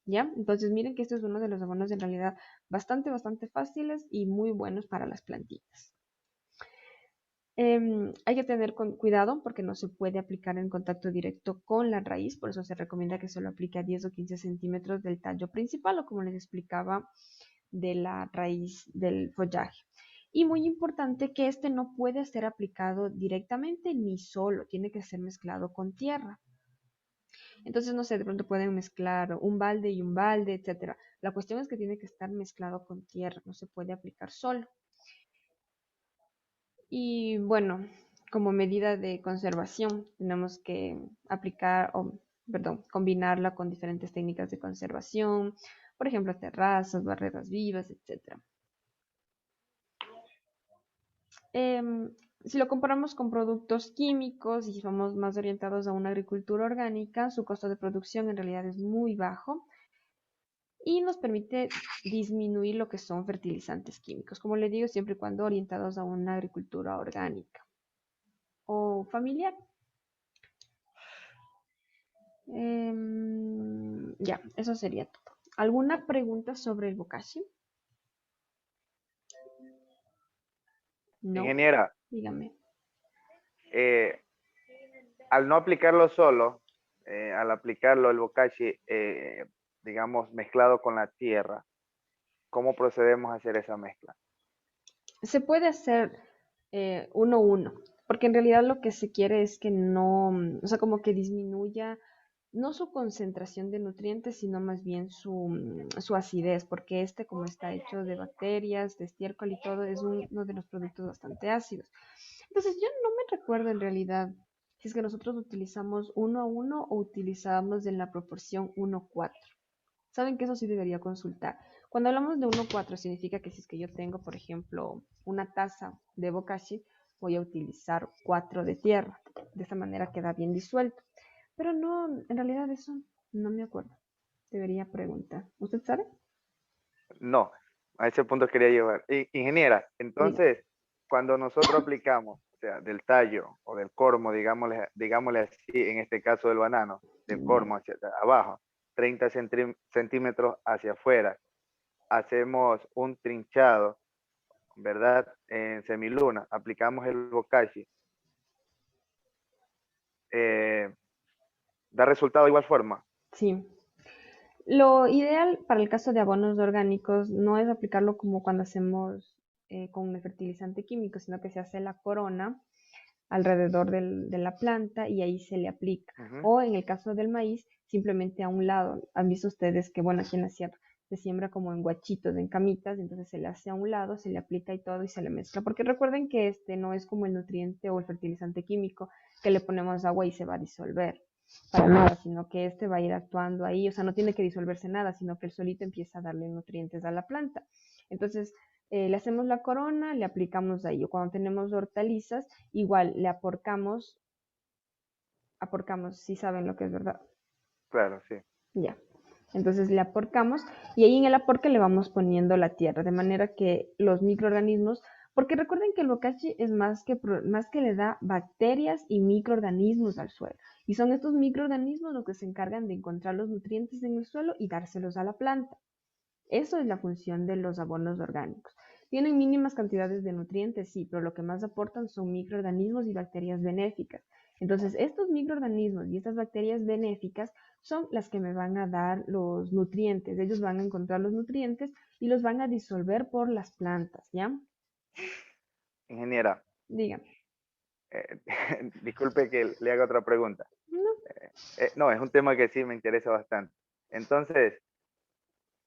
¿Ya? Entonces miren que este es uno de los abonos en realidad bastante fáciles y muy buenos para las plantitas. Hay que tener cuidado porque no se puede aplicar en contacto directo con la raíz, por eso se recomienda que se lo aplique a 10 o 15 centímetros del tallo principal o como les explicaba de la raíz del follaje. Y muy importante que este no puede ser aplicado directamente ni solo, tiene que ser mezclado con tierra. Entonces, no sé, de pronto pueden mezclar un balde y un balde, etcétera. La cuestión es que tiene que estar mezclado con tierra, no se puede aplicar solo. Y bueno, como medida de conservación, tenemos que aplicar, perdón, combinarla con diferentes técnicas de conservación, por ejemplo, terrazas, barreras vivas, etcétera. Si lo comparamos con productos químicos y somos más orientados a una agricultura orgánica, su costo de producción en realidad es muy bajo y nos permite disminuir lo que son fertilizantes químicos, como le digo, siempre y cuando orientados a una agricultura orgánica o familiar. Ya, eso sería todo. ¿Alguna pregunta sobre el bokashi? No, Ingeniera, dígame. al no aplicarlo solo, al aplicarlo el bokashi, digamos, mezclado con la tierra, ¿cómo procedemos a hacer esa mezcla? Se puede hacer uno a uno, porque en realidad lo que se quiere es que no, o sea, como que disminuya no su concentración de nutrientes, sino más bien su acidez, porque este, como está hecho de bacterias, de estiércol y todo, es uno de los productos bastante ácidos. Entonces, yo no me recuerdo en realidad si es que nosotros utilizamos uno a uno o utilizamos en la proporción 1:4. Saben que eso sí debería consultar. Cuando hablamos de 1:4 significa que si es que yo tengo, por ejemplo, una taza de bokashi, voy a utilizar 4 de tierra. De esta manera queda bien disuelto. Pero no, en realidad eso no me acuerdo. Debería preguntar. ¿Usted sabe? No, a ese punto quería llevar. Ingeniera, Diga. entonces, cuando nosotros aplicamos, o sea, del tallo o del cormo, digámosle así, en este caso del banano, del Ya. cormo hacia abajo, 30 centímetros hacia afuera, hacemos un trinchado, ¿verdad? En semiluna, aplicamos el bokashi. ¿Da resultado de igual forma? Sí. Lo ideal para el caso de abonos orgánicos no es aplicarlo como cuando hacemos con el fertilizante químico, sino que se hace la corona alrededor de la planta y ahí se le aplica. Ujú. O en el caso del maíz, simplemente a un lado. Han visto ustedes que, bueno, aquí en la sierra se siembra como en guachitos, en camitas, entonces se le hace a un lado, se le aplica y todo y se le mezcla. Porque recuerden que este no es como el nutriente o el fertilizante químico que le ponemos agua y se va a disolver. Para nada, sino que este va a ir actuando ahí, o sea, no tiene que disolverse nada, sino que el solito empieza a darle nutrientes a la planta. Entonces, le hacemos la corona, le aplicamos ahí. O cuando tenemos hortalizas, igual le aporcamos, si saben lo que es verdad. Claro, sí. Ya. Entonces le aporcamos y ahí en el aporque le vamos poniendo la tierra, de manera que los microorganismos, porque recuerden que el bokashi es más que le da bacterias y microorganismos al suelo. Y son estos microorganismos los que se encargan de encontrar los nutrientes en el suelo y dárselos a la planta. Eso es la función de los abonos orgánicos. Tienen mínimas cantidades de nutrientes, sí, pero lo que más aportan son microorganismos y bacterias benéficas. Entonces, estos microorganismos y estas bacterias benéficas son las que me van a dar los nutrientes. Ellos van a encontrar los nutrientes y los van a disolver por las plantas, ¿ya? Ingeniera, Dígame. eh, disculpe que le haga otra pregunta. No. No, es un tema que sí me interesa bastante. Entonces,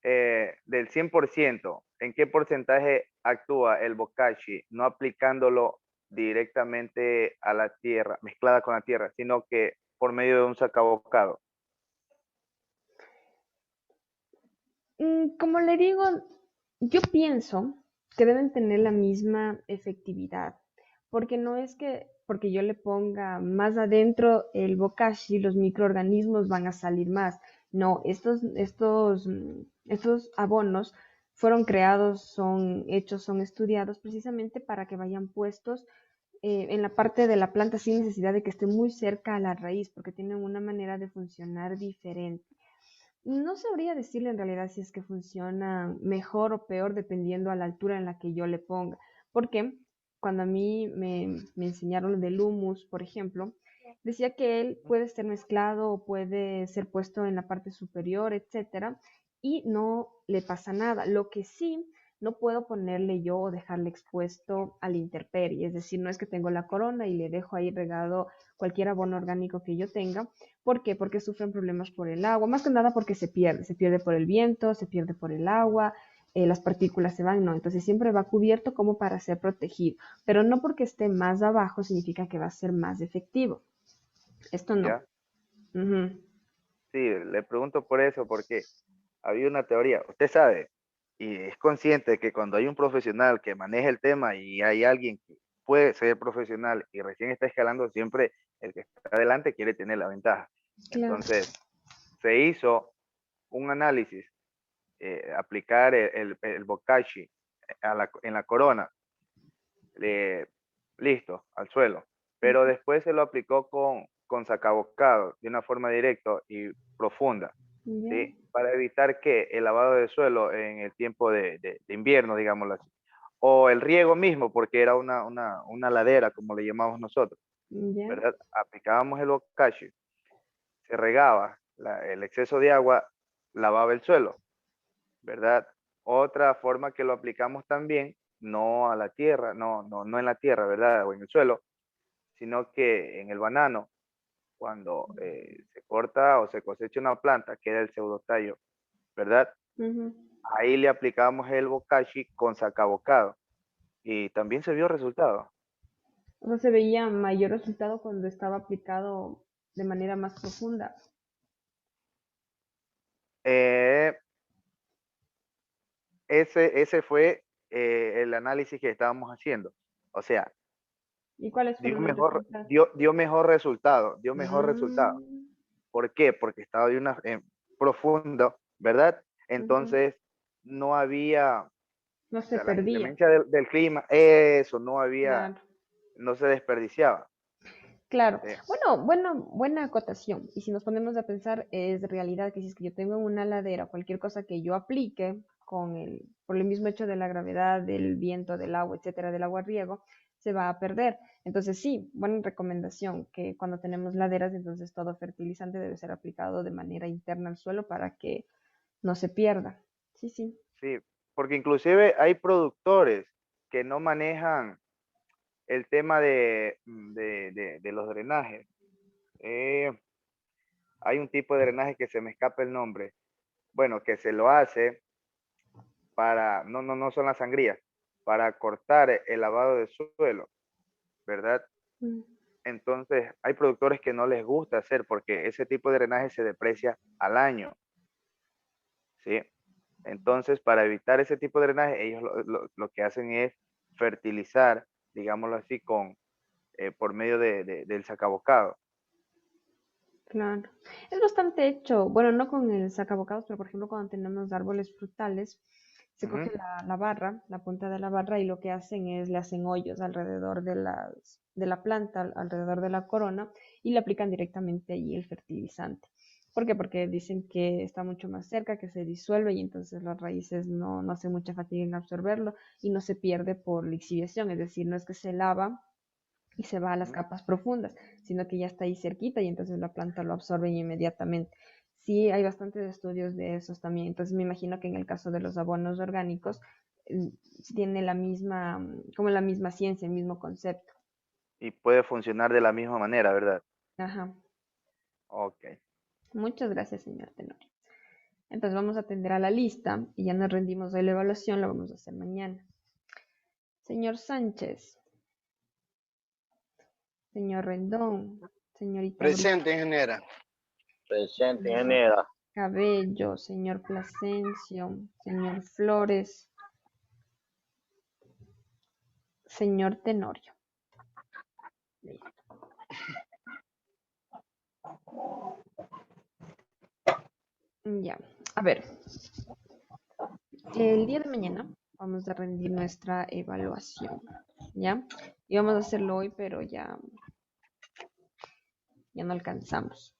del 100%, ¿en qué porcentaje actúa el bokashi no aplicándolo directamente a la tierra, mezclada con la tierra, sino que por medio de un sacabocado? Como le digo, yo pienso que deben tener la misma efectividad, porque no es que porque yo le ponga más adentro el bokashi, los microorganismos van a salir más. No, estos abonos fueron creados, son hechos, son estudiados precisamente para que vayan puestos en la parte de la planta sin necesidad de que esté muy cerca a la raíz, porque tienen una manera de funcionar diferente. No sabría decirle en realidad si es que funciona mejor o peor dependiendo a la altura en la que yo le ponga. Porque cuando a mí me enseñaron del humus, por ejemplo, decía que él puede ser mezclado o puede ser puesto en la parte superior, etcétera, y no le pasa nada. Lo que sí, no puedo ponerle yo o dejarle expuesto a la intemperie, es decir, no es que tengo la corona y le dejo ahí regado cualquier abono orgánico que yo tenga. ¿Por qué? Porque sufren problemas por el agua, más que nada porque se pierde por el viento, se pierde por el agua, las partículas se van, no, entonces siempre va cubierto como para ser protegido, pero no porque esté más abajo significa que va a ser más efectivo. Esto no. ¿Ya? Ujú. Sí, le pregunto por eso, porque había una teoría. Usted sabe y es consciente que cuando hay un profesional que maneja el tema y hay alguien que puede ser profesional y recién está escalando, siempre el que está adelante quiere tener la ventaja. Claro. Entonces, se hizo un análisis, aplicar el bokashi en la corona, listo, al suelo. Pero después se lo aplicó con sacabocado de una forma directa y profunda, Ya. ¿sí? Para evitar que el lavado de suelo en el tiempo de invierno, digámoslo así, o el riego mismo, porque era una ladera, como le llamamos nosotros, Ya. ¿verdad? Aplicábamos el bokashi, se regaba, el exceso de agua lavaba el suelo, ¿verdad? Otra forma que lo aplicamos también, no a la tierra, no en la tierra, ¿verdad? O en el suelo, sino que en el banano, cuando se corta o se cosecha una planta, queda el pseudotallo, ¿verdad? Ujú. Ahí le aplicamos el bokashi con sacabocado y también se vio resultado. O sea, se veía mayor resultado cuando estaba aplicado de manera más profunda. Eh, ese fue el análisis que estábamos haciendo. O sea, ¿Y cuáles fueron los resultados? dio mejor resultado, dio mejor resultado. Mm, ¿Por qué? Porque estaba de una profundo, ¿verdad? ujú. Entonces, no había, No o se sea, las perdía. inclemencias del clima, eso, no había, Claro. no se desperdiciaba. Claro, ¿Sí? buena acotación. Y si nos ponemos a pensar, es realidad que si es que yo tengo una ladera, cualquier cosa que yo aplique por el mismo hecho de la gravedad, del viento, del agua, etcétera, del agua riego, se va a perder. Entonces sí, buena recomendación que cuando tenemos laderas, entonces todo fertilizante debe ser aplicado de manera interna al suelo para que no se pierda. Sí, sí. Sí, porque inclusive hay productores que no manejan el tema de los drenajes. Eh, Hay un tipo de drenaje que se me escapa el nombre. Bueno, que se lo hace para, no son las sangrías, para cortar el lavado de suelo, ¿verdad? Mm. Entonces, hay productores que no les gusta hacer porque ese tipo de drenaje se deprecia al año, ¿sí? Entonces, para evitar ese tipo de drenaje, ellos lo que hacen es fertilizar, digámoslo así, por medio del sacabocado. Claro. Es bastante hecho, bueno, no con el sacabocados, pero por ejemplo cuando tenemos árboles frutales, se Ujú. coge la barra, la punta de la barra y lo que hacen es le hacen hoyos alrededor de la planta, alrededor de la corona y le aplican directamente allí el fertilizante. ¿Por qué? Porque dicen que está mucho más cerca, que se disuelve y entonces las raíces no hacen mucha fatiga en absorberlo y no se pierde por lixiviación, es decir, no es que se lava y se va a las Ujú. capas profundas, sino que ya está ahí cerquita y entonces la planta lo absorbe inmediatamente. Sí, hay bastantes estudios de esos también, entonces me imagino que en el caso de los abonos orgánicos tiene la misma, como la misma ciencia, el mismo concepto. Y puede funcionar de la misma manera, ¿verdad? Ajá. Ok. Muchas gracias, señor Tenorio. Entonces vamos a atender a la lista y ya nos rendimos de la evaluación, lo vamos a hacer mañana. Señor Sánchez, señor Rendón, señorita Presente, ingeniera. Presente, Bruna, ingeniera. Cabello, señor Plasencio, señor Flores, señor Tenorio. Listo. Ya, a ver, el día de mañana vamos a rendir nuestra evaluación, ¿ya? Y vamos a hacerlo hoy, pero ya no alcanzamos.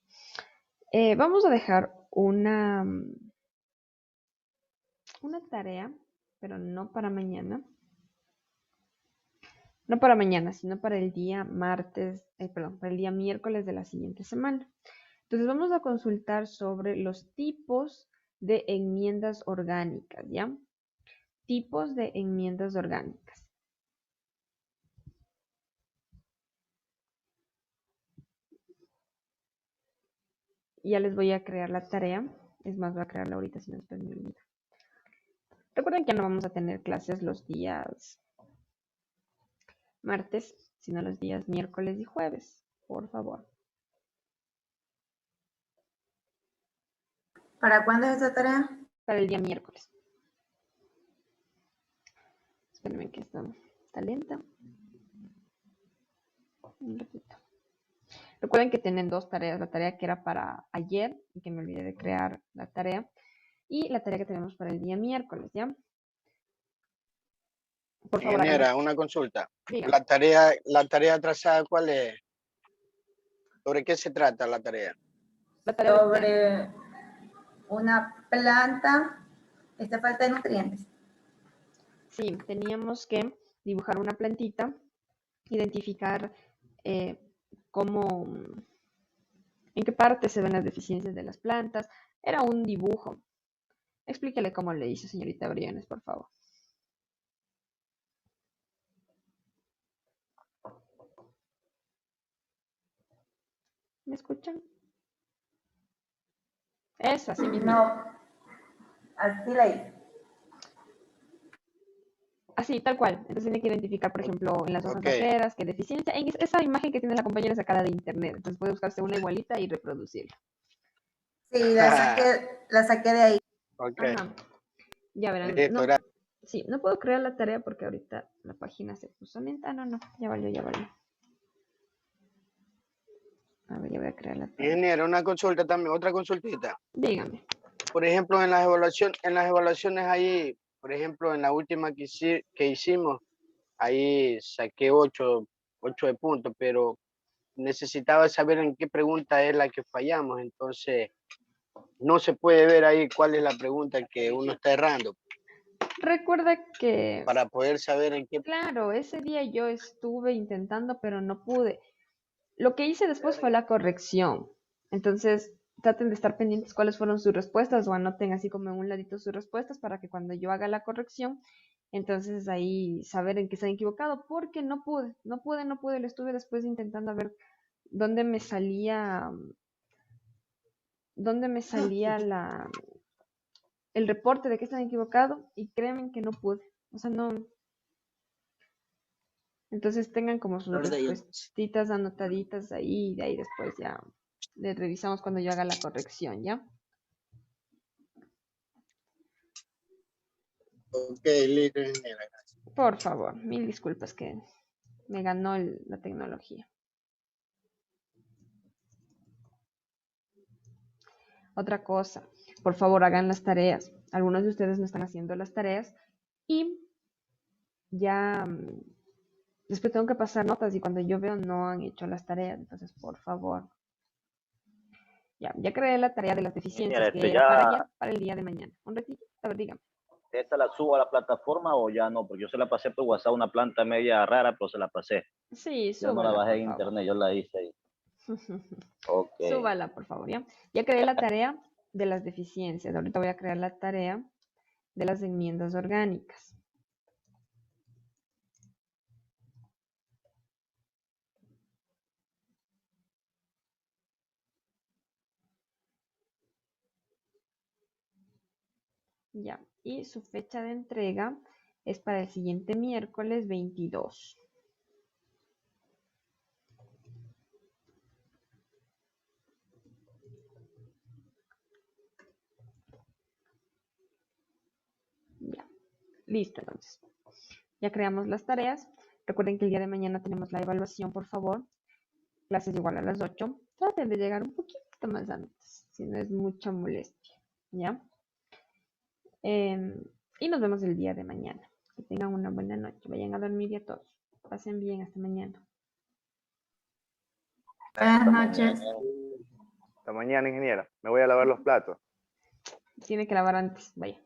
Vamos a dejar una tarea, pero no para mañana. No para mañana, sino para el día martes, perdón, para el día miércoles de la siguiente semana. Entonces vamos a consultar sobre los tipos de enmiendas orgánicas, ¿ya? Tipos de enmiendas orgánicas. Ya les voy a crear la tarea. Es más, voy a crearla ahorita si no después me olvido. Recuerden que no vamos a tener clases los días martes, sino los días miércoles y jueves, por favor. ¿Para cuándo es esta tarea? Para el día miércoles. Espérenme que está lenta. Un ratito. Recuerden que tienen dos tareas, la tarea que era para ayer y que me olvidé de crear la tarea y la tarea que tenemos para el día miércoles, ¿ya? Por favor, Ingeniera, una consulta. dígame. La tarea trazada, ¿cuál es? ¿Sobre qué se trata la tarea? La tarea de- Sobre una planta, esta falta de nutrientes. Sí, teníamos que dibujar una plantita, identificar cómo, en qué parte se ven las deficiencias de las plantas. Era un dibujo. Explíquele cómo le hizo, señorita Briones, por favor. ¿Me escuchan? Eso, así mismo. No, así la hice. Así, tal cual. Entonces tiene que identificar, por ejemplo, en las hojas Ok. lateras, qué deficiencia. En esa imagen que tiene la compañera sacada de internet. Entonces puede buscarse una igualita y reproducirla. Sí, la saqué de ahí. Ok. Ajá. Ya verán. Listo, No, gracias. sí, no puedo crear la tarea porque ahorita la página se puso lenta. Ah, no, ya valió, ya valió. A ver, ya voy a crear la tarea. Ingeniera, una consulta también, otra consultita. Dígame. Por ejemplo, en las evaluaciones ahí, por ejemplo, en la última que hicimos, ahí saqué 8 de puntos, pero necesitaba saber en qué pregunta es la que fallamos, entonces no se puede ver ahí cuál es la pregunta que uno está errando, Recuerda que, para poder saber en qué... claro, ese día yo estuve intentando, pero no pude. Lo que hice después fue la corrección. Entonces, traten de estar pendientes cuáles fueron sus respuestas o anoten así como en un ladito sus respuestas para que cuando yo haga la corrección, entonces ahí saber en qué se han equivocado, porque no pude, lo estuve después intentando a ver dónde me salía, el reporte de que están equivocados y créanme que no pude. O sea, no. Entonces tengan como sus respuestas anotaditas ahí y de ahí después ya le revisamos cuando yo haga la corrección, ¿ya? Ok, listo, ingeniera. Por favor, mil disculpas que me ganó la tecnología. Otra cosa, por favor hagan las tareas. Algunos de ustedes no están haciendo las tareas y ya después tengo que pasar notas y cuando yo veo no han hecho las tareas. Entonces, por favor. Ya creé la tarea de las deficiencias Ingeniera, que era para ayer, para el día de mañana. Un ratito, a ver, dígame. ¿esta la subo a la plataforma o ya no? Porque yo se la pasé por WhatsApp, una planta media rara, pero se la pasé. Sí, Yo no la súbala, bajé por en favor. internet, yo la hice ahí. Ok. Súbala, por favor, ¿ya? Ya creé la tarea de las deficiencias. Ahorita voy a crear la tarea de las enmiendas orgánicas. Ya, y su fecha de entrega es para el siguiente miércoles 22. Ya, listo entonces. Ya creamos las tareas. Recuerden que el día de mañana tenemos la evaluación, por favor. Clases igual a las 8. Traten de llegar un poquito más antes, si no es mucha molestia, ¿ya? Y nos vemos el día de mañana. Que tengan una buena noche. Vayan a dormir ya todos. Pasen bien. Hasta mañana. Buenas noches. Hasta mañana, ingeniera. Me voy a lavar los platos. Tiene que lavar antes. Vaya.